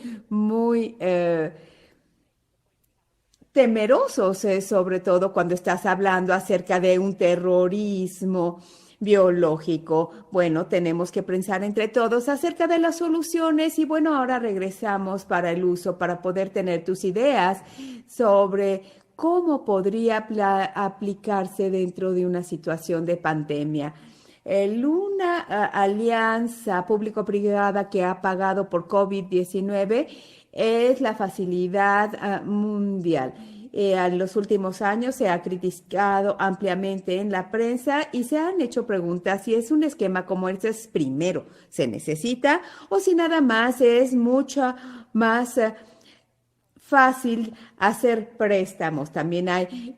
temerosos, sobre todo cuando estás hablando acerca de un terrorismo biológico. Bueno, tenemos que pensar entre todos acerca de las soluciones y bueno, ahora regresamos para el uso, para poder tener tus ideas sobre cómo podría aplicarse dentro de una situación de pandemia. Una alianza público-privada que ha pagado por COVID-19 es la facilidad mundial. En los últimos años se ha criticado ampliamente en la prensa y se han hecho preguntas si es un esquema como este es primero se necesita o si nada más es mucho más fácil hacer préstamos. También hay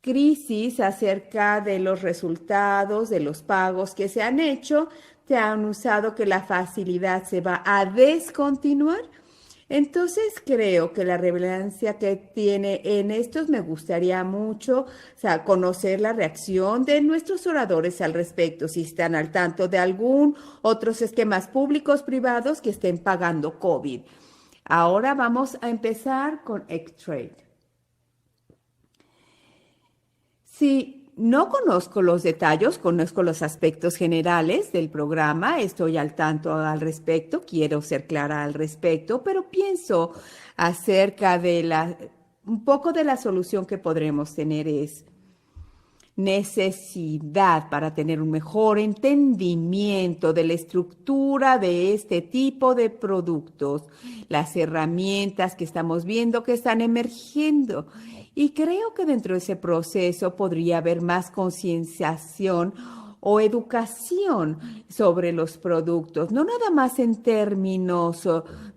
crisis acerca de los resultados de los pagos que se han hecho. Se han usado que la facilidad se va a descontinuar. Entonces creo que la relevancia que tiene en estos me gustaría mucho, conocer la reacción de nuestros oradores al respecto, si están al tanto de algún otros esquemas públicos privados que estén pagando COVID. Ahora vamos a empezar con X-Trade. Sí. No conozco los detalles, conozco los aspectos generales del programa, estoy al tanto al respecto, quiero ser clara al respecto, pero pienso acerca de un poco de la solución que podremos tener es necesidad para tener un mejor entendimiento de la estructura de este tipo de productos, las herramientas que estamos viendo que están emergiendo. Y creo que dentro de ese proceso podría haber más concienciación o educación sobre los productos, no nada más en términos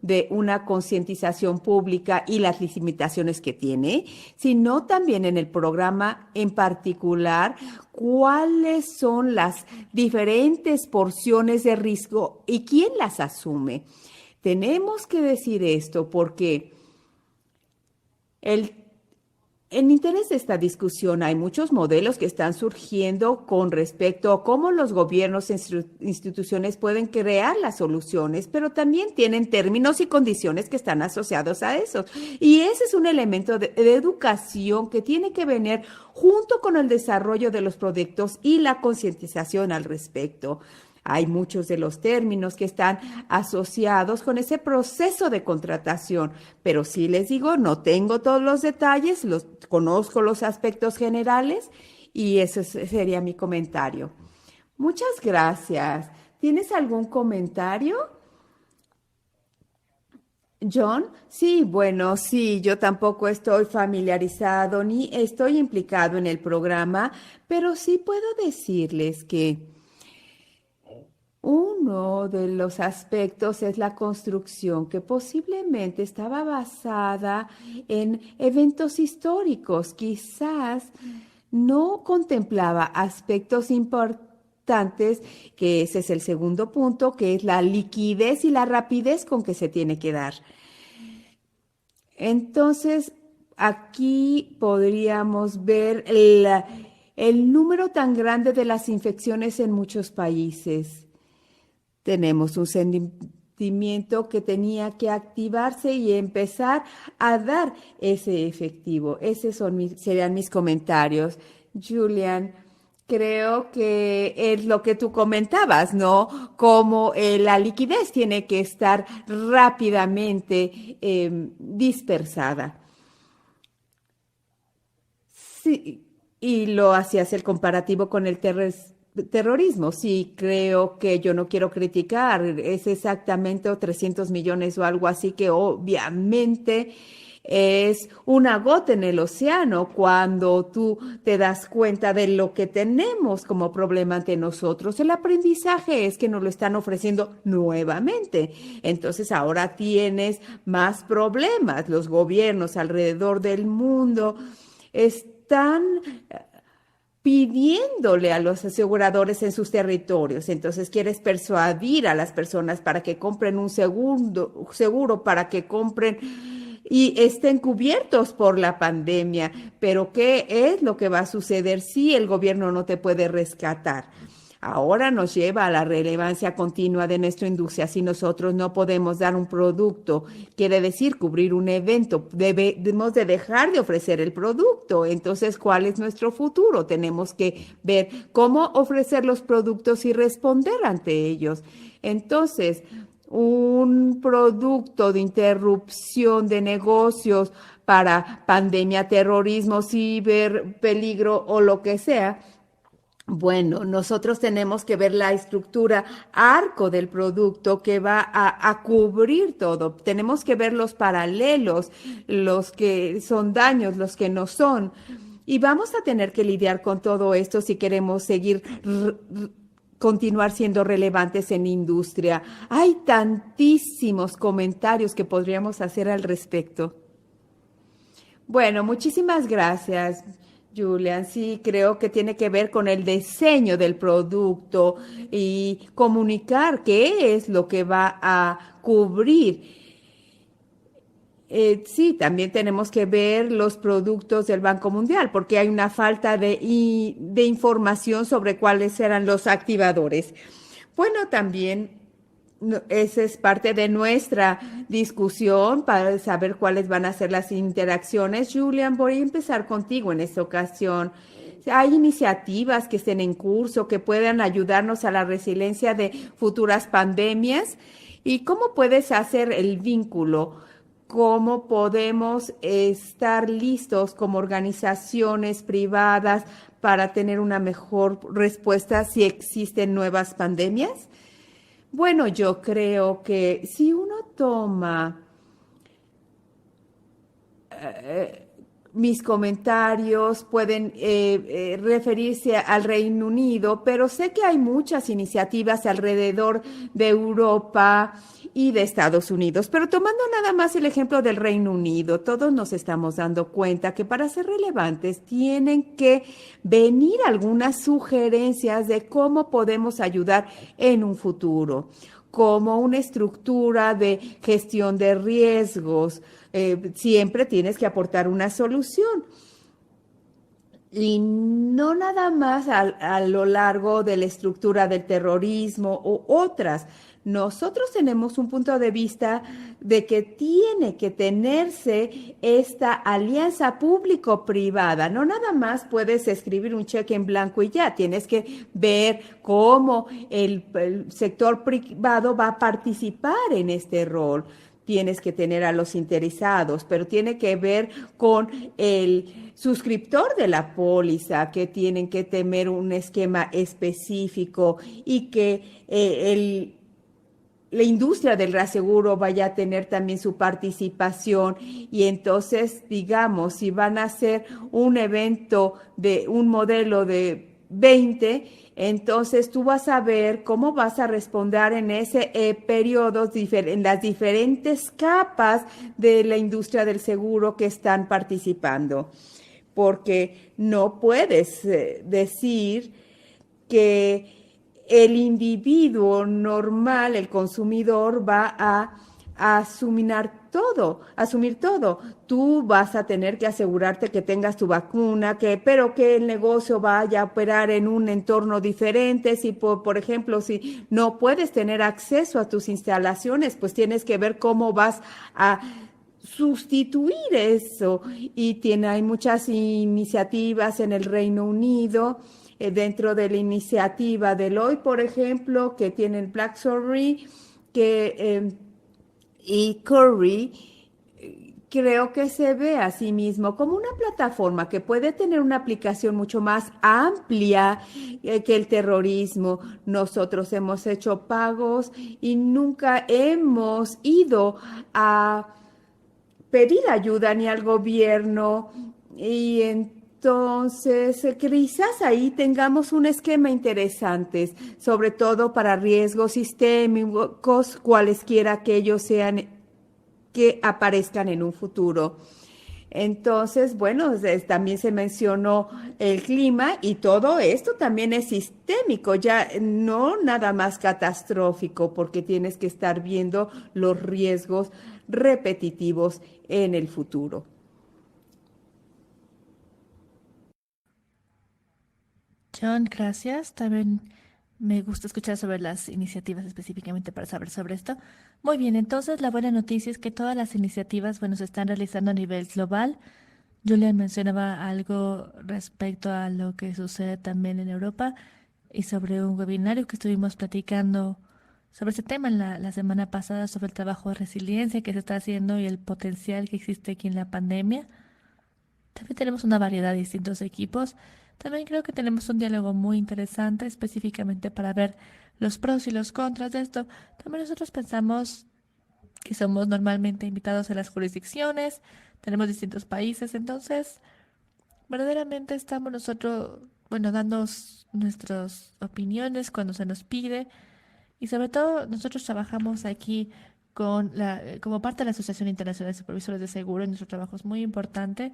de una concientización pública y las limitaciones que tiene, sino también en el programa en particular, cuáles son las diferentes porciones de riesgo y quién las asume. Tenemos que decir esto porque en interés de esta discusión hay muchos modelos que están surgiendo con respecto a cómo los gobiernos e instituciones pueden crear las soluciones, pero también tienen términos y condiciones que están asociados a eso. Y ese es un elemento de educación que tiene que venir junto con el desarrollo de los proyectos y la concientización al respecto. Hay muchos de los términos que están asociados con ese proceso de contratación, pero sí les digo, no tengo todos los detalles, conozco los aspectos generales y ese sería mi comentario. Muchas gracias. ¿Tienes algún comentario, John? Sí, bueno, sí, yo tampoco estoy familiarizado ni estoy implicado en el programa, pero sí puedo decirles que Uno de los aspectos es la construcción, que posiblemente estaba basada en eventos históricos. Quizás no contemplaba aspectos importantes, que ese es el segundo punto, que es la liquidez y la rapidez con que se tiene que dar. Entonces, aquí podríamos ver el número tan grande de las infecciones en muchos países. Tenemos un sentimiento que tenía que activarse y empezar a dar ese efectivo. Esos serían mis comentarios. Julian, creo que es lo que tú comentabas, ¿no? Como la liquidez tiene que estar rápidamente dispersada. Sí, y lo hacías el comparativo con el terrorismo. Sí, creo que yo no quiero criticar, es exactamente 300 millones o algo así, que obviamente es una gota en el océano cuando tú te das cuenta de lo que tenemos como problema ante nosotros. El aprendizaje es que nos lo están ofreciendo nuevamente. Entonces ahora tienes más problemas. Los gobiernos alrededor del mundo están pidiéndole a los aseguradores en sus territorios. Entonces quieres persuadir a las personas para que compren un seguro, para que compren y estén cubiertos por la pandemia. Pero ¿qué es lo que va a suceder si el gobierno no te puede rescatar? Ahora nos lleva a la relevancia continua de nuestra industria. Si nosotros no podemos dar un producto, quiere decir cubrir un evento, debemos de dejar de ofrecer el producto. Entonces, ¿cuál es nuestro futuro? Tenemos que ver cómo ofrecer los productos y responder ante ellos. Entonces, un producto de interrupción de negocios para pandemia, terrorismo, ciberpeligro o lo que sea. Bueno, nosotros tenemos que ver la estructura arco del producto que va a cubrir todo. Tenemos que ver los paralelos, los que son daños, los que no son. Y vamos a tener que lidiar con todo esto si queremos seguir continuar siendo relevantes en industria. Hay tantísimos comentarios que podríamos hacer al respecto. Bueno, muchísimas gracias, Julian. Sí, creo que tiene que ver con el diseño del producto y comunicar qué es lo que va a cubrir. Sí, también tenemos que ver los productos del Banco Mundial, porque hay una falta de información sobre cuáles eran los activadores. Bueno, también esa es parte de nuestra discusión para saber cuáles van a ser las interacciones. Julian, voy a empezar contigo en esta ocasión. ¿Hay iniciativas que estén en curso que puedan ayudarnos a la resiliencia de futuras pandemias? ¿Y cómo puedes hacer el vínculo? ¿Cómo podemos estar listos como organizaciones privadas para tener una mejor respuesta si existen nuevas pandemias? Bueno, yo creo que si uno toma mis comentarios, pueden referirse al Reino Unido, pero sé que hay muchas iniciativas alrededor de Europa y de Estados Unidos. Pero tomando nada más el ejemplo del Reino Unido, todos nos estamos dando cuenta que para ser relevantes tienen que venir algunas sugerencias de cómo podemos ayudar en un futuro, como una estructura de gestión de riesgos. Siempre tienes que aportar una solución. Y no nada más a lo largo de la estructura del terrorismo u otras. Nosotros tenemos un punto de vista de que tiene que tenerse esta alianza público-privada. No nada más puedes escribir un cheque en blanco y ya. Tienes que ver cómo el sector privado va a participar en este rol. Tienes que tener a los interesados, pero tiene que ver con el suscriptor de la póliza, que tienen que tener un esquema específico y que la industria del reaseguro vaya a tener también su participación. Y entonces, digamos, si van a hacer un evento de un modelo de 20, entonces tú vas a ver cómo vas a responder en ese periodo, en las diferentes capas de la industria del seguro que están participando. Porque no puedes decir que el individuo normal, el consumidor, va a asumir todo. Tú vas a tener que asegurarte que tengas tu vacuna, pero que el negocio vaya a operar en un entorno diferente. Si, por ejemplo, si no puedes tener acceso a tus instalaciones, pues tienes que ver cómo vas a sustituir eso. Y hay muchas iniciativas en el Reino Unido, dentro de la iniciativa del hoy, por ejemplo, que tiene el BlackSorry, y Curry, creo que se ve a sí mismo como una plataforma que puede tener una aplicación mucho más amplia que el terrorismo. Nosotros hemos hecho pagos y nunca hemos ido a pedir ayuda ni al gobierno, y entonces quizás ahí tengamos un esquema interesante, sobre todo para riesgos sistémicos, cualesquiera que ellos sean, que aparezcan en un futuro. Entonces, bueno, también se mencionó el clima, y todo esto también es sistémico, ya no nada más catastrófico, porque tienes que estar viendo los riesgos repetitivos en el futuro. John, gracias. También me gusta escuchar sobre las iniciativas específicamente para saber sobre esto. Muy bien, entonces la buena noticia es que todas las iniciativas, bueno, se están realizando a nivel global. Julian mencionaba algo respecto a lo que sucede también en Europa y sobre un webinario que estuvimos platicando sobre ese tema la semana pasada, sobre el trabajo de resiliencia que se está haciendo y el potencial que existe aquí en la pandemia. También tenemos una variedad de distintos equipos. También creo que tenemos un diálogo muy interesante específicamente para ver los pros y los contras de esto. También nosotros pensamos que somos normalmente invitados a las jurisdicciones, tenemos distintos países, entonces verdaderamente estamos nosotros, bueno, dando nuestras opiniones cuando se nos pide, y sobre todo nosotros trabajamos aquí como parte de la Asociación Internacional de Supervisores de Seguro, y nuestro trabajo es muy importante.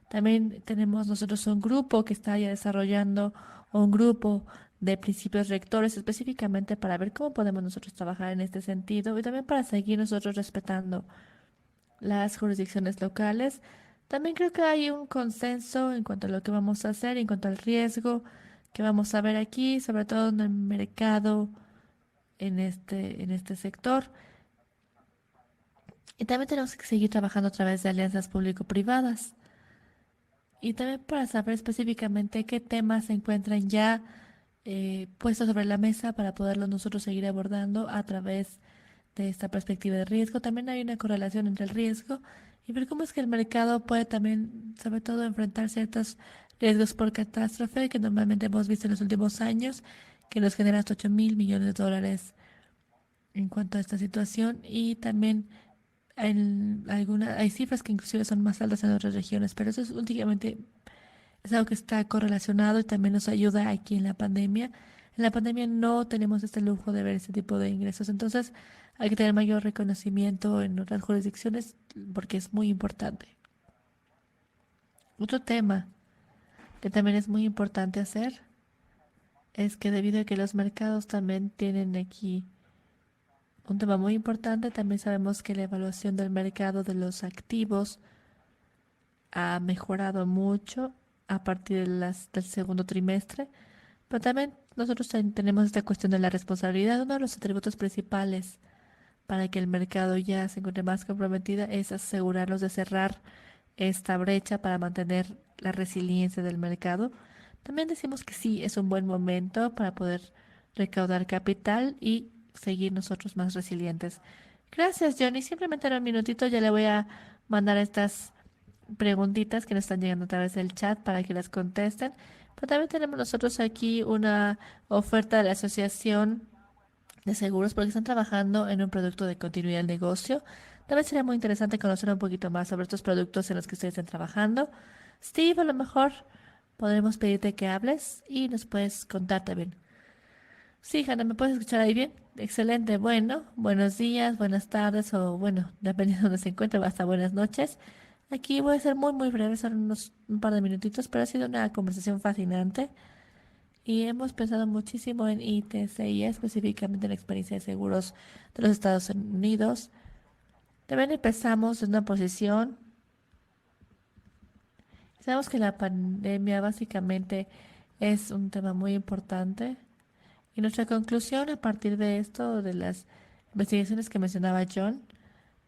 También tenemos nosotros un grupo que está ya desarrollando un grupo de principios rectores específicamente para ver cómo podemos nosotros trabajar en este sentido, y también para seguir nosotros respetando las jurisdicciones locales. También creo que hay un consenso en cuanto a lo que vamos a hacer, en cuanto al riesgo que vamos a ver aquí, sobre todo en el mercado, en este sector. Y también tenemos que seguir trabajando a través de alianzas público-privadas. Y también para saber específicamente qué temas se encuentran ya puestos sobre la mesa para poderlos nosotros seguir abordando a través de esta perspectiva de riesgo. También hay una correlación entre el riesgo y ver cómo es que el mercado puede también, sobre todo, enfrentar ciertos riesgos por catástrofe que normalmente hemos visto en los últimos años, que nos generan hasta 8.000 millones de dólares en cuanto a esta situación. Y también hay cifras que inclusive son más altas en otras regiones, pero eso es últimamente es algo que está correlacionado y también nos ayuda aquí en la pandemia. En la pandemia no tenemos este lujo de ver ese tipo de ingresos, entonces hay que tener mayor reconocimiento en otras jurisdicciones porque es muy importante. Otro tema que también es muy importante hacer es que debido a que los mercados también tienen aquí un tema muy importante, también sabemos que la evaluación del mercado de los activos ha mejorado mucho a partir del segundo trimestre. Pero también nosotros tenemos esta cuestión de la responsabilidad. Uno de los atributos principales para que el mercado ya se encuentre más comprometida es asegurarnos de cerrar esta brecha para mantener la resiliencia del mercado. También decimos que sí, es un buen momento para poder recaudar capital y seguir nosotros más resilientes. Gracias, Johnny. Simplemente en un minutito ya le voy a mandar estas preguntitas que nos están llegando a través del chat para que las contesten. Pero también tenemos nosotros aquí una oferta de la Asociación de Seguros porque están trabajando en un producto de continuidad del negocio. También sería muy interesante conocer un poquito más sobre estos productos en los que ustedes están trabajando. Steve, a lo mejor podremos pedirte que hables y nos puedes contar también. Sí, Hanna, ¿me puedes escuchar ahí bien? Excelente, bueno, buenos días, buenas tardes o bueno, dependiendo de donde se encuentre, hasta buenas noches. Aquí voy a ser muy breve, son un par de minutitos, pero ha sido una conversación fascinante y hemos pensado muchísimo en ITCI, específicamente en la experiencia de seguros de los Estados Unidos. También empezamos en una posición, sabemos que la pandemia básicamente es un tema muy importante. Y nuestra conclusión a partir de esto, de las investigaciones que mencionaba John,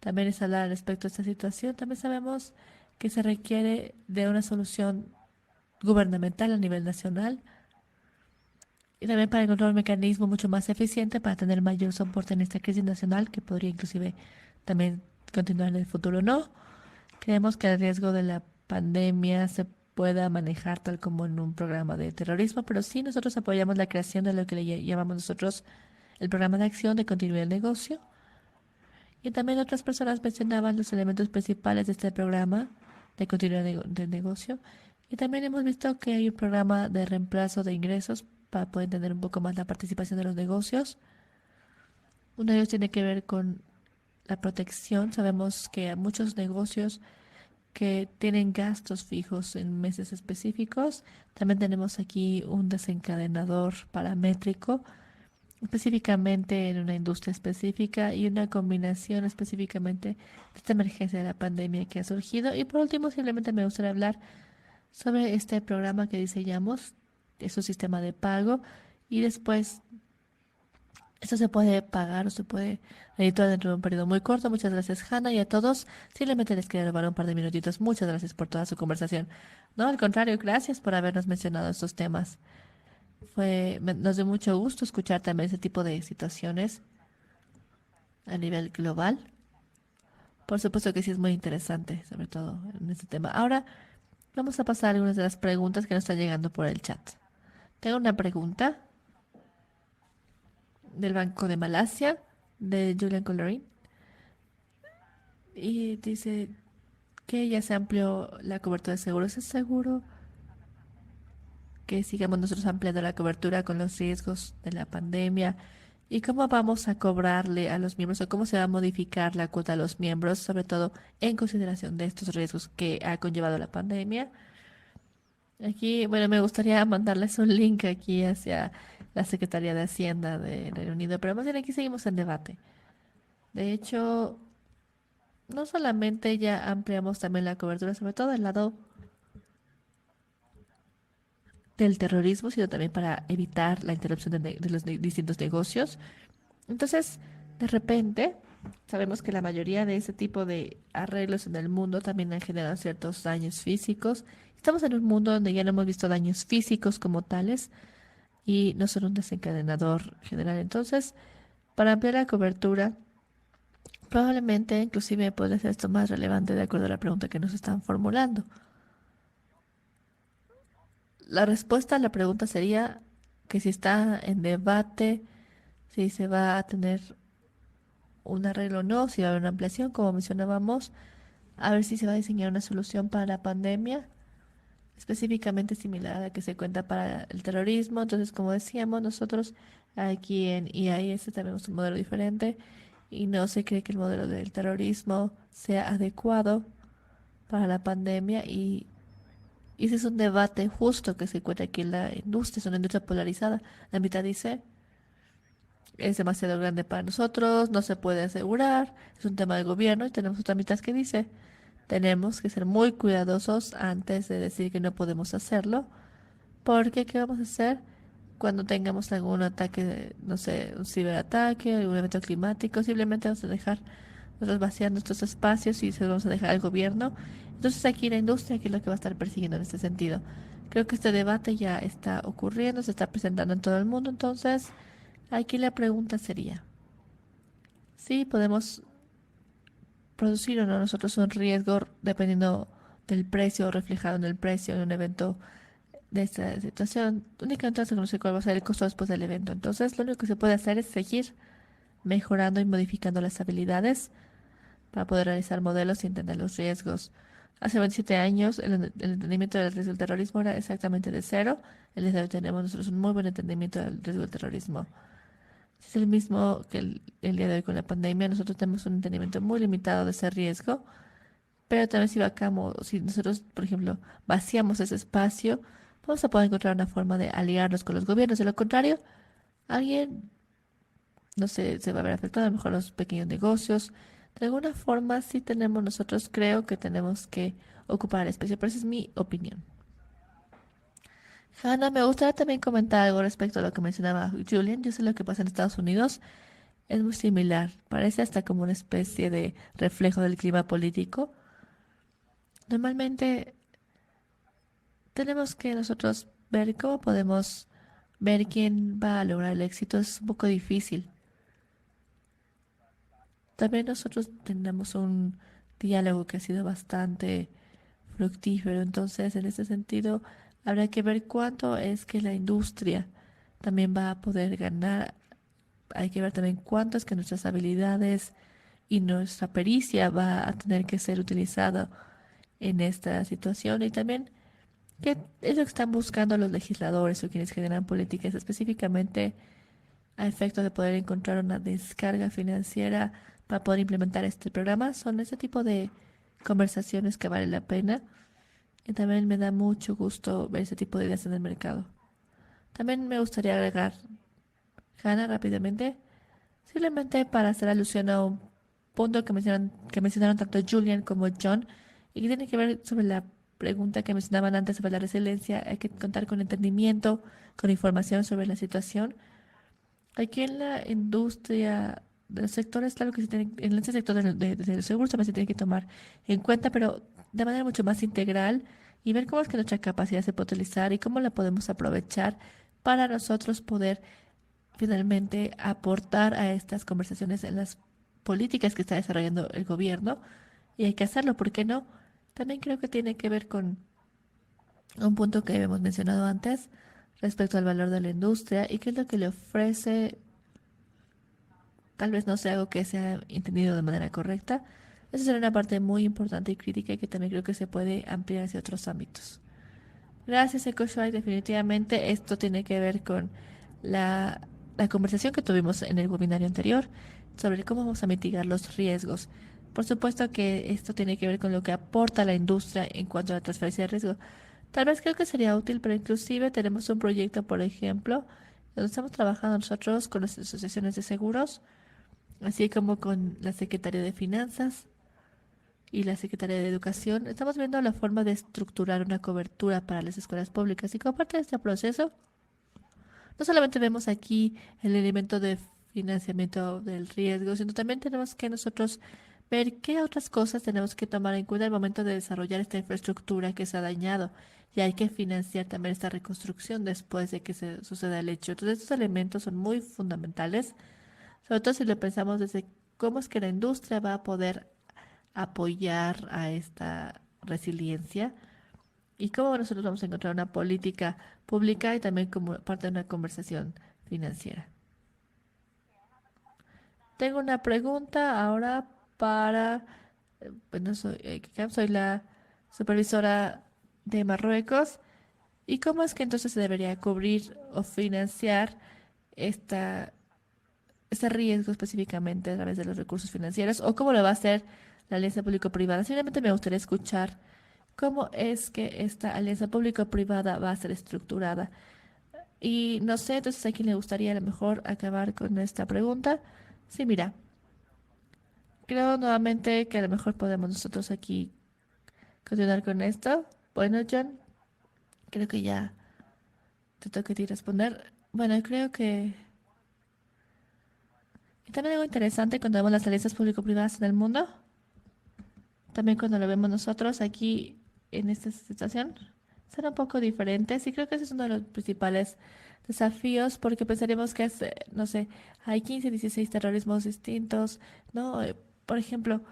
también es hablar respecto a esta situación. También sabemos que se requiere de una solución gubernamental a nivel nacional y también para encontrar un mecanismo mucho más eficiente para tener mayor soporte en esta crisis nacional que podría inclusive también continuar en el futuro. No, creemos que el riesgo de la pandemia se pueda manejar tal como en un programa de terrorismo, pero sí nosotros apoyamos la creación de lo que le llamamos nosotros el programa de acción de continuidad del negocio. Y también otras personas mencionaban los elementos principales de este programa de continuidad del negocio. Y también hemos visto que hay un programa de reemplazo de ingresos para poder entender un poco más la participación de los negocios. Uno de ellos tiene que ver con la protección. Sabemos que hay muchos negocios que tienen gastos fijos en meses específicos. También tenemos aquí un desencadenador paramétrico, específicamente en una industria específica y una combinación específicamente de esta emergencia de la pandemia que ha surgido. Y por último, simplemente me gustaría hablar sobre este programa que diseñamos, es un sistema de pago y después esto se puede pagar o se puede editar dentro de un periodo muy corto. Muchas gracias, Hannah, y a todos. Simplemente les quería robar un par de minutitos. Muchas gracias por toda su conversación. No, al contrario, gracias por habernos mencionado estos temas. Nos dio mucho gusto escuchar también ese tipo de situaciones a nivel global. Por supuesto que sí es muy interesante, sobre todo en este tema. Ahora vamos a pasar a algunas de las preguntas que nos están llegando por el chat. Tengo una pregunta del Banco de Malasia, de Julian Colorin, y dice que ya se amplió la cobertura de seguros. ¿Es seguro que sigamos nosotros ampliando la cobertura con los riesgos de la pandemia? ¿Y cómo vamos a cobrarle a los miembros o cómo se va a modificar la cuota a los miembros, sobre todo en consideración de estos riesgos que ha conllevado la pandemia? Aquí, bueno, me gustaría mandarles un link aquí hacia la Secretaría de Hacienda de Reino Unido, pero más bien aquí seguimos en debate. De hecho, no solamente ya ampliamos también la cobertura, sobre todo del lado del terrorismo, sino también para evitar la interrupción de los distintos negocios. Entonces, de repente, sabemos que la mayoría de ese tipo de arreglos en el mundo también han generado ciertos daños físicos. Estamos en un mundo donde ya no hemos visto daños físicos como tales y no son un desencadenador general. Entonces, para ampliar la cobertura, probablemente inclusive puede ser esto más relevante de acuerdo a la pregunta que nos están formulando. La respuesta a la pregunta sería que si está en debate, si se va a tener un arreglo o no, si va a haber una ampliación, como mencionábamos, a ver si se va a diseñar una solución para la pandemia, específicamente similar a la que se cuenta para el terrorismo. Entonces, como decíamos, nosotros aquí en EIS tenemos un modelo diferente y no se cree que el modelo del terrorismo sea adecuado para la pandemia y ese es un debate justo que se encuentra aquí en la industria, es una industria polarizada. La mitad dice es demasiado grande para nosotros, no se puede asegurar, es un tema del gobierno y tenemos otra mitad que dice tenemos que ser muy cuidadosos antes de decir que no podemos hacerlo, porque ¿qué vamos a hacer cuando tengamos algún ataque, no sé, un ciberataque, algún evento climático? Simplemente vamos a dejar nosotros vaciar nuestros espacios y se los vamos a dejar al gobierno. Entonces aquí la industria, ¿qué es lo que va a estar persiguiendo en este sentido? Creo que este debate ya está ocurriendo, se está presentando en todo el mundo, entonces aquí la pregunta sería, ¿sí podemos producir o no nosotros un riesgo dependiendo del precio reflejado en el precio en un evento de esta situación? Únicamente se conoce cuál va a ser el costo después del evento. Entonces, lo único que se puede hacer es seguir mejorando y modificando las habilidades para poder realizar modelos y entender los riesgos. Hace 27 años el entendimiento del riesgo del terrorismo era exactamente de cero. El día de hoy tenemos nosotros un muy buen entendimiento del riesgo del terrorismo. Es el mismo que el día de hoy con la pandemia. Nosotros tenemos un entendimiento muy limitado de ese riesgo, pero también si nosotros, por ejemplo, vaciamos ese espacio, vamos a poder encontrar una forma de aliarnos con los gobiernos. De lo contrario, alguien, no sé, se va a ver afectado, a lo mejor los pequeños negocios. De alguna forma, sí tenemos nosotros, creo que tenemos que ocupar el espacio, pero esa es mi opinión. Hannah, me gustaría también comentar algo respecto a lo que mencionaba Julian. Yo sé lo que pasa en Estados Unidos. Es muy similar. Parece hasta como una especie de reflejo del clima político. Normalmente tenemos que nosotros ver cómo podemos ver quién va a lograr el éxito. Es un poco difícil. También nosotros tenemos un diálogo que ha sido bastante fructífero. Entonces, en ese sentido, habrá que ver cuánto es que la industria también va a poder ganar. Hay que ver también cuánto es que nuestras habilidades y nuestra pericia va a tener que ser utilizada en esta situación y también qué es lo que están buscando los legisladores o quienes generan políticas específicamente a efecto de poder encontrar una descarga financiera para poder implementar este programa. Son ese tipo de conversaciones que vale la pena y también me da mucho gusto ver ese tipo de ideas en el mercado. También me gustaría agregar, Hannah, rápidamente, simplemente para hacer alusión a un punto que mencionaron tanto Julian como John y que tiene que ver sobre la pregunta que mencionaban antes sobre la resiliencia. Hay que contar con entendimiento, con información sobre la situación. Aquí en la industria de los sectores, claro que en ese sector de los seguros también se tiene que tomar en cuenta, pero de manera mucho más integral y ver cómo es que nuestra capacidad se puede utilizar y cómo la podemos aprovechar para nosotros poder finalmente aportar a estas conversaciones en las políticas que está desarrollando el gobierno. Y hay que hacerlo, ¿por qué no? También creo que tiene que ver con un punto que hemos mencionado antes respecto al valor de la industria y qué es lo que le ofrece. Tal vez no sea algo que sea entendido de manera correcta. Esa será una parte muy importante y crítica y que también creo que se puede ampliar hacia otros ámbitos. Gracias, Ekoshwai. Definitivamente esto tiene que ver con la conversación que tuvimos en el webinario anterior sobre cómo vamos a mitigar los riesgos. Por supuesto que esto tiene que ver con lo que aporta la industria en cuanto a la transferencia de riesgo. Tal vez creo que sería útil, pero inclusive tenemos un proyecto, por ejemplo, donde estamos trabajando nosotros con las asociaciones de seguros, así como con la Secretaría de Finanzas y la Secretaría de Educación. Estamos viendo la forma de estructurar una cobertura para las escuelas públicas y como parte de este proceso, no solamente vemos aquí el elemento de financiamiento del riesgo, sino también tenemos que nosotros ver qué otras cosas tenemos que tomar en cuenta al momento de desarrollar esta infraestructura que se ha dañado. Y hay que financiar también esta reconstrucción después de que se suceda el hecho. Entonces, estos elementos son muy fundamentales, sobre todo si lo pensamos desde cómo es que la industria va a poder apoyar a esta resiliencia y cómo nosotros vamos a encontrar una política pública y también como parte de una conversación financiera. Tengo una pregunta ahora para, bueno, soy la supervisora de Marruecos. ¿Y cómo es que entonces se debería cubrir o financiar esta, este riesgo específicamente a través de los recursos financieros? ¿O cómo lo va a hacer la alianza público-privada? Simplemente me gustaría escuchar cómo es que esta alianza público-privada va a ser estructurada. Y no sé, entonces a quién le gustaría a lo mejor acabar con esta pregunta. Sí, mira, creo nuevamente que a lo mejor podemos nosotros aquí continuar con esto. Bueno, John, creo que ya te toca a ti responder. Bueno, creo que y también algo interesante cuando vemos las alianzas público-privadas en el mundo, también cuando lo vemos nosotros aquí en esta situación, son un poco diferentes y creo que ese es uno de los principales desafíos porque pensaríamos que es, no sé, hay 15, 16 terrorismos distintos, ¿no? Por ejemplo,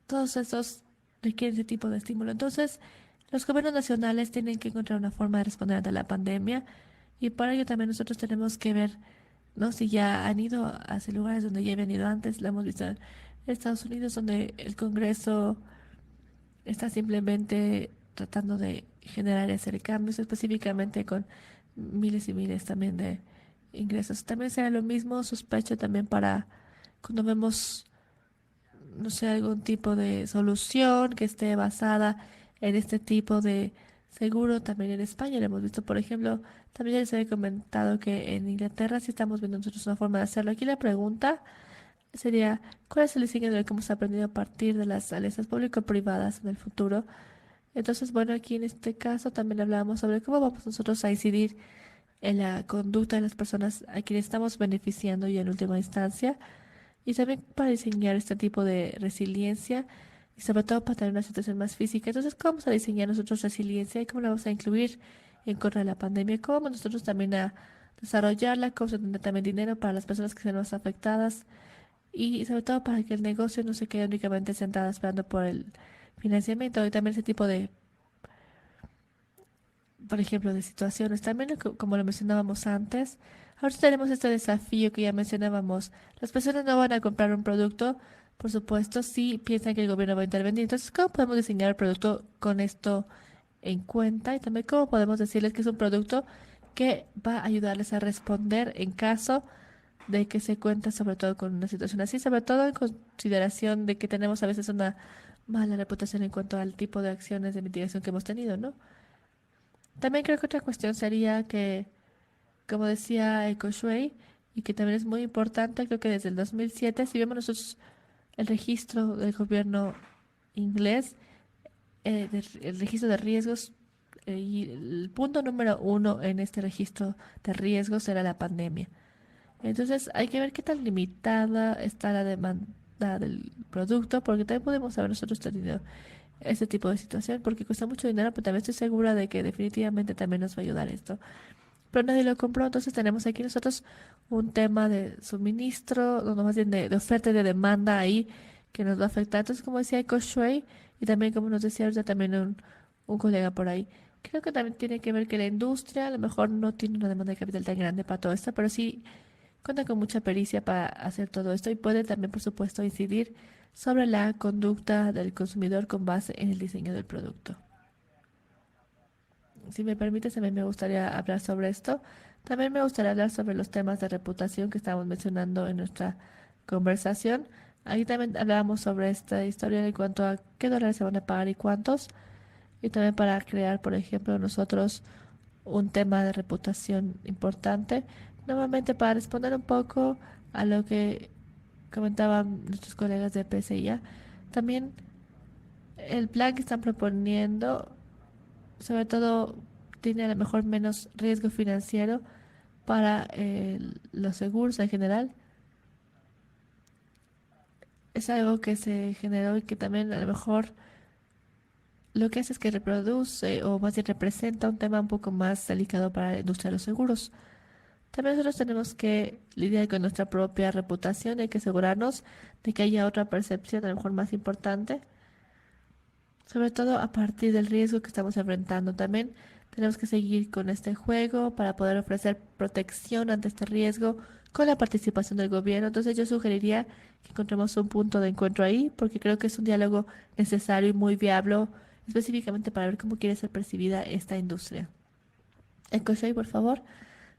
todos esos requieren ese tipo de estímulo. Entonces, los gobiernos nacionales tienen que encontrar una forma de responder ante la pandemia y para ello también nosotros tenemos que ver, ¿no? Si ya han ido hacia lugares donde ya habían ido antes, lo hemos visto en Estados Unidos, donde el Congreso está simplemente tratando de generar y hacer cambios, específicamente con miles y miles también de ingresos. También será lo mismo, sospecho también para cuando vemos, no sé, algún tipo de solución que esté basada en este tipo de seguro. También en España lo hemos visto, por ejemplo, también ya les había comentado que en Inglaterra sí estamos viendo nosotros una forma de hacerlo. Aquí la pregunta sería, ¿cuál es el diseño de lo que hemos aprendido a partir de las alianzas público-privadas en el futuro? Entonces, bueno, aquí en este caso también hablábamos sobre cómo vamos nosotros a incidir en la conducta de las personas a quienes estamos beneficiando y en última instancia, y también para diseñar este tipo de resiliencia y sobre todo para tener una situación más física. Entonces, ¿cómo vamos a diseñar nosotros resiliencia y cómo la vamos a incluir en contra de la pandemia? ¿Cómo vamos nosotros también a desarrollarla? ¿Cómo se tendrá también dinero para las personas que sean más afectadas? Y sobre todo para que el negocio no se quede únicamente sentado esperando por el financiamiento y también ese tipo de, por ejemplo, de situaciones. También, como lo mencionábamos antes, ahora tenemos este desafío que ya mencionábamos. Las personas no van a comprar un producto, por supuesto, si piensan que el gobierno va a intervenir. Entonces, ¿cómo podemos diseñar el producto con esto en cuenta? Y también, ¿cómo podemos decirles que es un producto que va a ayudarles a responder en caso de que se cuenta sobre todo con una situación así, sobre todo en consideración de que tenemos a veces una mala reputación en cuanto al tipo de acciones de mitigación que hemos tenido, ¿no? También creo que otra cuestión sería que, como decía Eco Shui, y que también es muy importante, creo que desde el 2007, si vemos nosotros el registro del gobierno inglés, el registro de riesgos, y el punto número uno en este registro de riesgos era la pandemia. Entonces hay que ver qué tan limitada está la demanda del producto, porque también podemos haber nosotros tenido este tipo de situación, porque cuesta mucho dinero, pero también estoy segura de que definitivamente también nos va a ayudar esto. Pero nadie lo compró, entonces tenemos aquí nosotros un tema de suministro, no, más bien de oferta y de demanda ahí que nos va a afectar. Entonces, como decía Eco Shui, y también como nos decía ahorita también un colega por ahí, creo que también tiene que ver que la industria a lo mejor no tiene una demanda de capital tan grande para todo esto, pero sí cuenta con mucha pericia para hacer todo esto y puede también, por supuesto, incidir sobre la conducta del consumidor con base en el diseño del producto. Si me permite, también me gustaría hablar sobre esto. También me gustaría hablar sobre los temas de reputación que estábamos mencionando en nuestra conversación. Ahí también hablábamos sobre esta historia en cuanto a qué dólares se van a pagar y cuántos. Y también para crear, por ejemplo, nosotros un tema de reputación importante. Nuevamente, para responder un poco a lo que comentaban nuestros colegas de PSIA, también el plan que están proponiendo, sobre todo, tiene a lo mejor menos riesgo financiero para los seguros en general. Es algo que se generó y que también a lo mejor lo que hace es que reproduce o más bien representa un tema un poco más delicado para la industria de los seguros. También nosotros tenemos que lidiar con nuestra propia reputación y hay que asegurarnos de que haya otra percepción a lo mejor más importante, sobre todo a partir del riesgo que estamos enfrentando. También tenemos que seguir con este juego para poder ofrecer protección ante este riesgo con la participación del gobierno. Entonces yo sugeriría que encontremos un punto de encuentro ahí porque creo que es un diálogo necesario y muy viable específicamente para ver cómo quiere ser percibida esta industria. Ecoshey, por favor.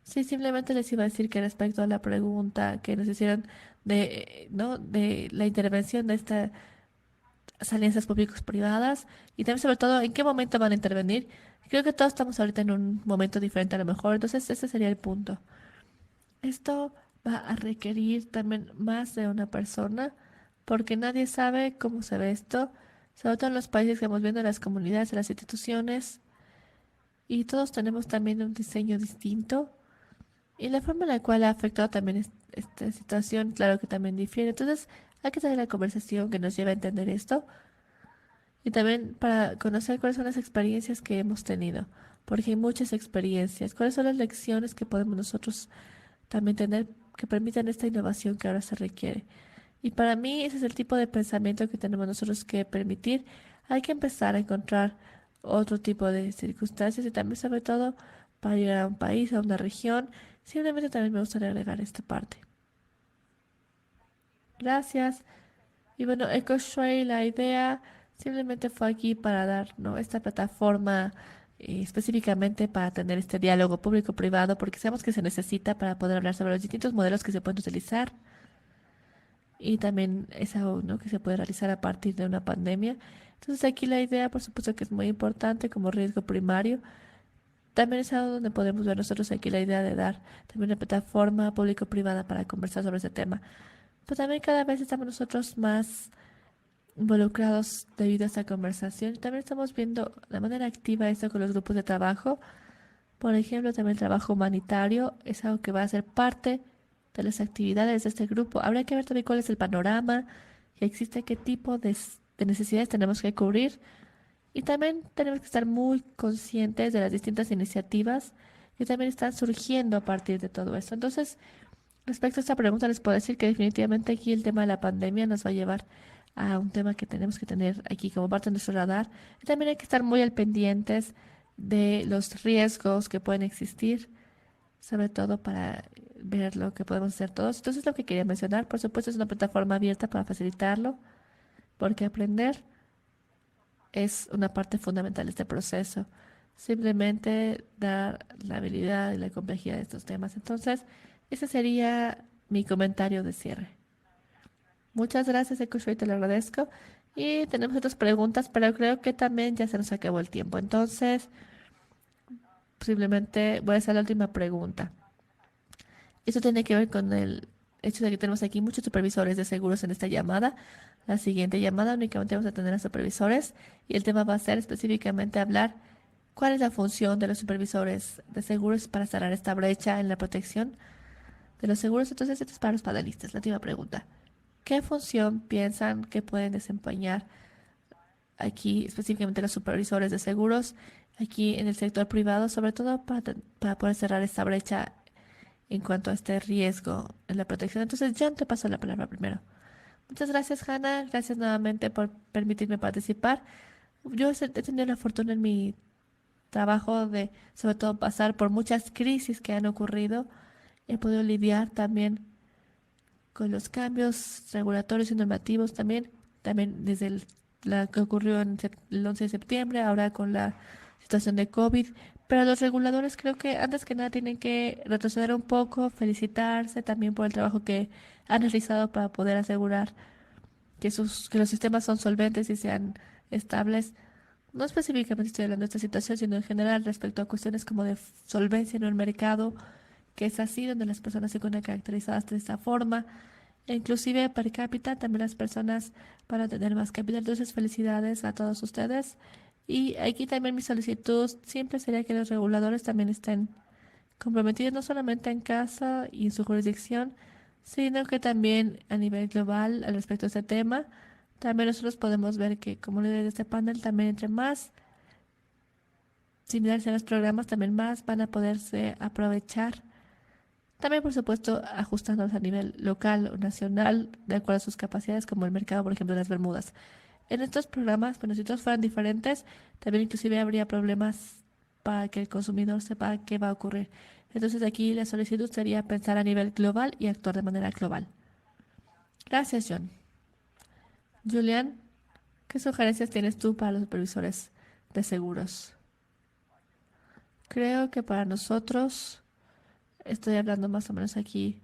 Sí, simplemente les iba a decir que respecto a la pregunta que nos hicieron de, ¿no? de la intervención de estas alianzas públicos-privadas y también sobre todo en qué momento van a intervenir. Creo que todos estamos ahorita en un momento diferente a lo mejor, entonces ese sería el punto. Esto va a requerir también más de una persona porque nadie sabe cómo se ve esto, sobre todo en los países que estamos viendo, en las comunidades, en las instituciones, y todos tenemos también un diseño distinto. Y la forma en la cual ha afectado también esta situación, claro que también difiere. Entonces, hay que tener la conversación que nos lleve a entender esto y también para conocer cuáles son las experiencias que hemos tenido, porque hay muchas experiencias. ¿Cuáles son las lecciones que podemos nosotros también tener que permitan esta innovación que ahora se requiere? Y para mí ese es el tipo de pensamiento que tenemos nosotros que permitir. Hay que empezar a encontrar otro tipo de circunstancias y también sobre todo para llegar a un país, a una región. Simplemente también me gustaría agregar esta parte. Gracias. Y bueno, Eco Shui, la idea Simplemente fue aquí para dar, ¿no?, esta plataforma específicamente para tener este diálogo público-privado, porque sabemos que se necesita para poder hablar sobre los distintos modelos que se pueden utilizar y también es algo, ¿no?, que se puede realizar a partir de una pandemia. Entonces aquí la idea, por supuesto, que es muy importante como riesgo primario. También es algo donde podemos ver nosotros aquí la idea de dar también una plataforma público-privada para conversar sobre ese tema. Pero también cada vez estamos nosotros más involucrados debido a esta conversación. También estamos viendo de manera activa esto con los grupos de trabajo. Por ejemplo, también el trabajo humanitario es algo que va a ser parte de las actividades de este grupo. Habría que ver también cuál es el panorama que existe, qué tipo de necesidades tenemos que cubrir. Y también tenemos que estar muy conscientes de las distintas iniciativas que también están surgiendo a partir de todo esto. Entonces, respecto a esta pregunta, les puedo decir que definitivamente aquí el tema de la pandemia nos va a llevar a un tema que tenemos que tener aquí como parte de nuestro radar. Y también hay que estar muy al pendientes de los riesgos que pueden existir, sobre todo para ver lo que podemos hacer todos. Entonces, lo que quería mencionar, por supuesto, es una plataforma abierta para facilitarlo, porque aprender es una parte fundamental de este proceso. Simplemente dar la habilidad y la complejidad de estos temas. Entonces, ese sería mi comentario de cierre. Muchas gracias, Ekushoi, te lo agradezco. Y tenemos otras preguntas, pero creo que también ya se nos acabó el tiempo. Entonces, simplemente voy a hacer la última pregunta. Esto tiene que ver con el hecho de que tenemos aquí muchos supervisores de seguros en esta llamada. La siguiente llamada únicamente vamos a tener a supervisores y el tema va a ser específicamente hablar cuál es la función de los supervisores de seguros para cerrar esta brecha en la protección de los seguros. Entonces, esto es para los panelistas. La última pregunta. ¿Qué función piensan que pueden desempeñar aquí específicamente los supervisores de seguros aquí en el sector privado, sobre todo para poder cerrar esta brecha en cuanto a este riesgo en la protección? Entonces, John, te paso la palabra primero. Muchas gracias, Hannah. Gracias nuevamente por permitirme participar. Yo he tenido la fortuna en mi trabajo de, sobre todo, pasar por muchas crisis que han ocurrido. He podido lidiar también con los cambios regulatorios y normativos también desde la que ocurrió en el 11 de septiembre, ahora con la situación de COVID. Pero los reguladores creo que antes que nada tienen que retroceder un poco, felicitarse también por el trabajo que han realizado para poder asegurar que los sistemas son solventes y sean estables. No específicamente estoy hablando de esta situación, sino en general respecto a cuestiones como de solvencia en el mercado, que es así donde las personas se encuentran caracterizadas de esta forma. E inclusive per cápita, también las personas van a tener más capital. Entonces, felicidades a todos ustedes. Y aquí también mi solicitud siempre sería que los reguladores también estén comprometidos no solamente en casa y en su jurisdicción, sino que también a nivel global al respecto de este tema. También nosotros podemos ver que como líderes de este panel, también entre más similares a los programas, también más van a poderse aprovechar. También, por supuesto, ajustándolos a nivel local o nacional, de acuerdo a sus capacidades, como el mercado, por ejemplo, de las Bermudas. En estos programas, bueno, si todos fueran diferentes, también inclusive habría problemas para que el consumidor sepa qué va a ocurrir. Entonces aquí la solicitud sería pensar a nivel global y actuar de manera global. Gracias, John. Julian, ¿qué sugerencias tienes tú para los supervisores de seguros? Creo que para nosotros, estoy hablando más o menos aquí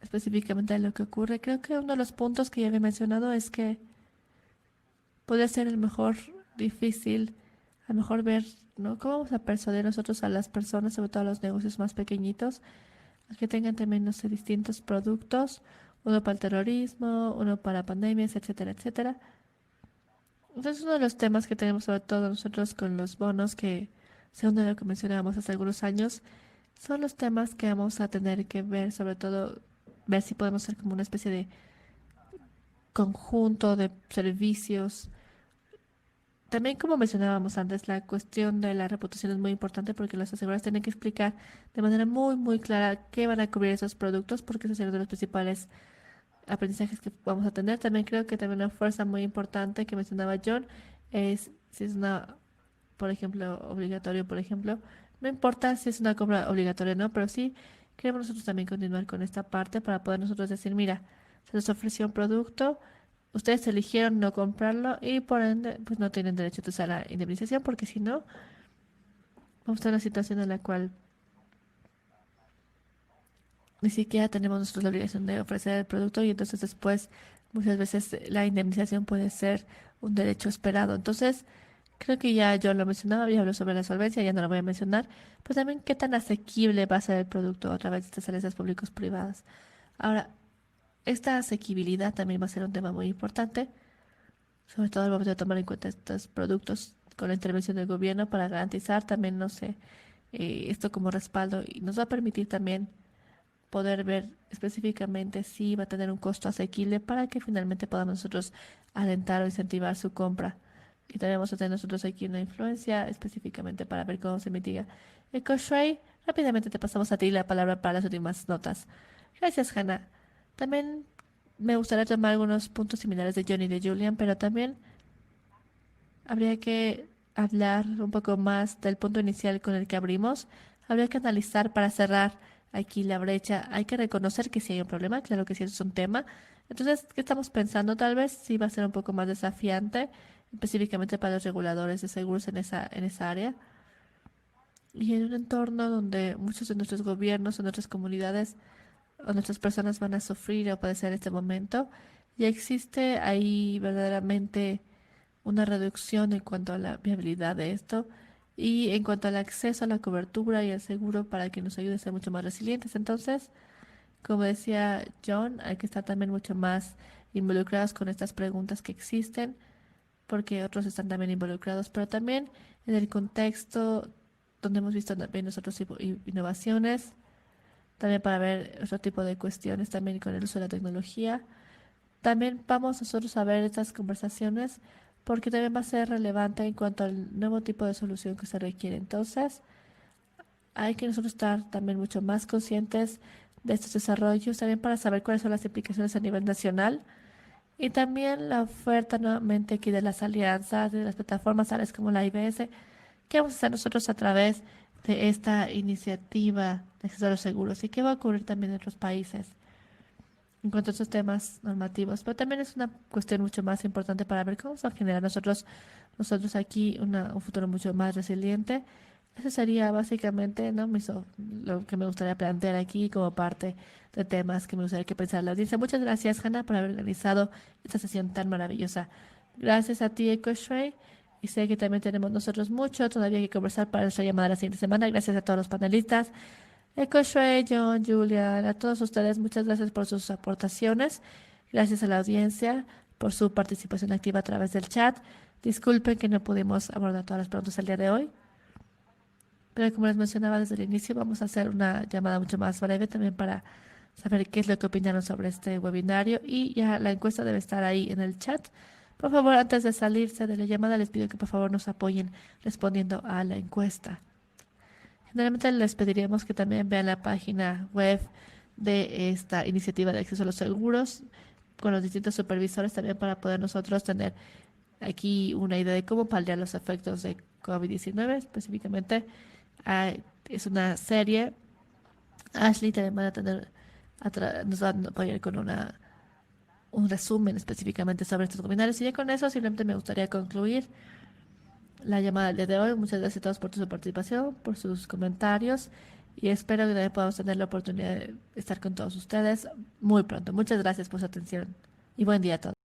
específicamente de lo que ocurre. Creo que uno de los puntos que ya había mencionado es que puede ser el mejor difícil, a lo mejor ver, ¿no?, cómo vamos a persuadir nosotros a las personas, sobre todo a los negocios más pequeñitos, a que tengan también, no sé, distintos productos, uno para el terrorismo, uno para pandemias, etcétera, etcétera. Entonces, uno de los temas que tenemos sobre todo nosotros con los bonos, que según lo que mencionábamos hace algunos años, son los temas que vamos a tener que ver, sobre todo ver si podemos ser como una especie de conjunto de servicios. También, como mencionábamos antes, la cuestión de la reputación es muy importante porque las aseguradoras tienen que explicar de manera muy, muy clara qué van a cubrir esos productos, porque ese es uno de los principales aprendizajes que vamos a tener. También creo que también una fuerza muy importante que mencionaba John es si es una, por ejemplo, obligatorio, por ejemplo. No importa si es una compra obligatoria o no, pero sí queremos nosotros también continuar con esta parte para poder nosotros decir, mira, se nos ofreció un producto, ustedes eligieron no comprarlo y por ende pues no tienen derecho a usar la indemnización porque si no, vamos a estar en una situación en la cual ni siquiera tenemos nosotros la obligación de ofrecer el producto y entonces después muchas veces la indemnización puede ser un derecho esperado. Entonces, creo que ya yo lo mencionaba, ya habló sobre la solvencia, ya no lo voy a mencionar, pero también qué tan asequible va a ser el producto a través de estas alianzas públicos-privadas. Ahora, esta asequibilidad también va a ser un tema muy importante, sobre todo al momento de tomar en cuenta estos productos con la intervención del gobierno para garantizar también, no sé, esto como respaldo y nos va a permitir también poder ver específicamente si va a tener un costo asequible para que finalmente podamos nosotros alentar o incentivar su compra. Y también vamos a tener nosotros aquí una influencia específicamente para ver cómo se mitiga. Shrey, rápidamente te pasamos a ti la palabra para las últimas notas. Gracias, Hannah. También me gustaría tomar algunos puntos similares de John y de Julian, pero también habría que hablar un poco más del punto inicial con el que abrimos. Habría que analizar para cerrar aquí la brecha. Hay que reconocer que sí hay un problema, claro que sí es un tema. Entonces, ¿qué estamos pensando? Tal vez sí va a ser un poco más desafiante, específicamente para los reguladores de seguros en esa área. Y en un entorno donde muchos de nuestros gobiernos o nuestras comunidades o nuestras personas van a sufrir o padecer en este momento, ya existe ahí verdaderamente una reducción en cuanto a la viabilidad de esto y en cuanto al acceso a la cobertura y al seguro para que nos ayude a ser mucho más resilientes. Entonces, como decía John, hay que estar también mucho más involucrados con estas preguntas que existen, porque otros están también involucrados, pero también en el contexto donde hemos visto también nosotros innovaciones, también para ver otro tipo de cuestiones también con el uso de la tecnología. También vamos nosotros a ver estas conversaciones porque también va a ser relevante en cuanto al nuevo tipo de solución que se requiere. Entonces, hay que nosotros estar también mucho más conscientes de estos desarrollos, también para saber cuáles son las implicaciones a nivel nacional y también la oferta nuevamente aquí de las alianzas, de las plataformas tales como la IBS, que vamos a hacer nosotros a través de esta iniciativa de acceso a los seguros y qué va a ocurrir también en otros países en cuanto a estos temas normativos, pero también es una cuestión mucho más importante para ver cómo vamos a generar nosotros aquí un futuro mucho más resiliente. Eso sería básicamente, ¿no? Lo que me gustaría plantear aquí como parte de temas que me gustaría que pensara la audiencia. Muchas gracias, Hannah, por haber organizado esta sesión tan maravillosa. Gracias a ti, EcoShray. Y sé que también tenemos nosotros mucho todavía que conversar para nuestra llamada la siguiente semana. Gracias a todos los panelistas. Shrey, John, Julian, a todos ustedes, muchas gracias por sus aportaciones. Gracias a la audiencia por su participación activa a través del chat. Disculpen que no pudimos abordar todas las preguntas el día de hoy, pero como les mencionaba desde el inicio, vamos a hacer una llamada mucho más breve también para saber qué es lo que opinaron sobre este webinario y ya la encuesta debe estar ahí en el chat. Por favor, antes de salirse de la llamada, les pido que por favor nos apoyen respondiendo a la encuesta. Generalmente les pediríamos que también vean la página web de esta iniciativa de acceso a los seguros con los distintos supervisores también para poder nosotros tener aquí una idea de cómo paliar los efectos de COVID-19. Específicamente, es una serie. Ashley también va a tener, nos va a apoyar con un resumen específicamente sobre estos webinarios. Y ya con eso simplemente me gustaría concluir la llamada del día de hoy. Muchas gracias a todos por su participación, por sus comentarios y espero que también podamos tener la oportunidad de estar con todos ustedes muy pronto. Muchas gracias por su atención y buen día a todos.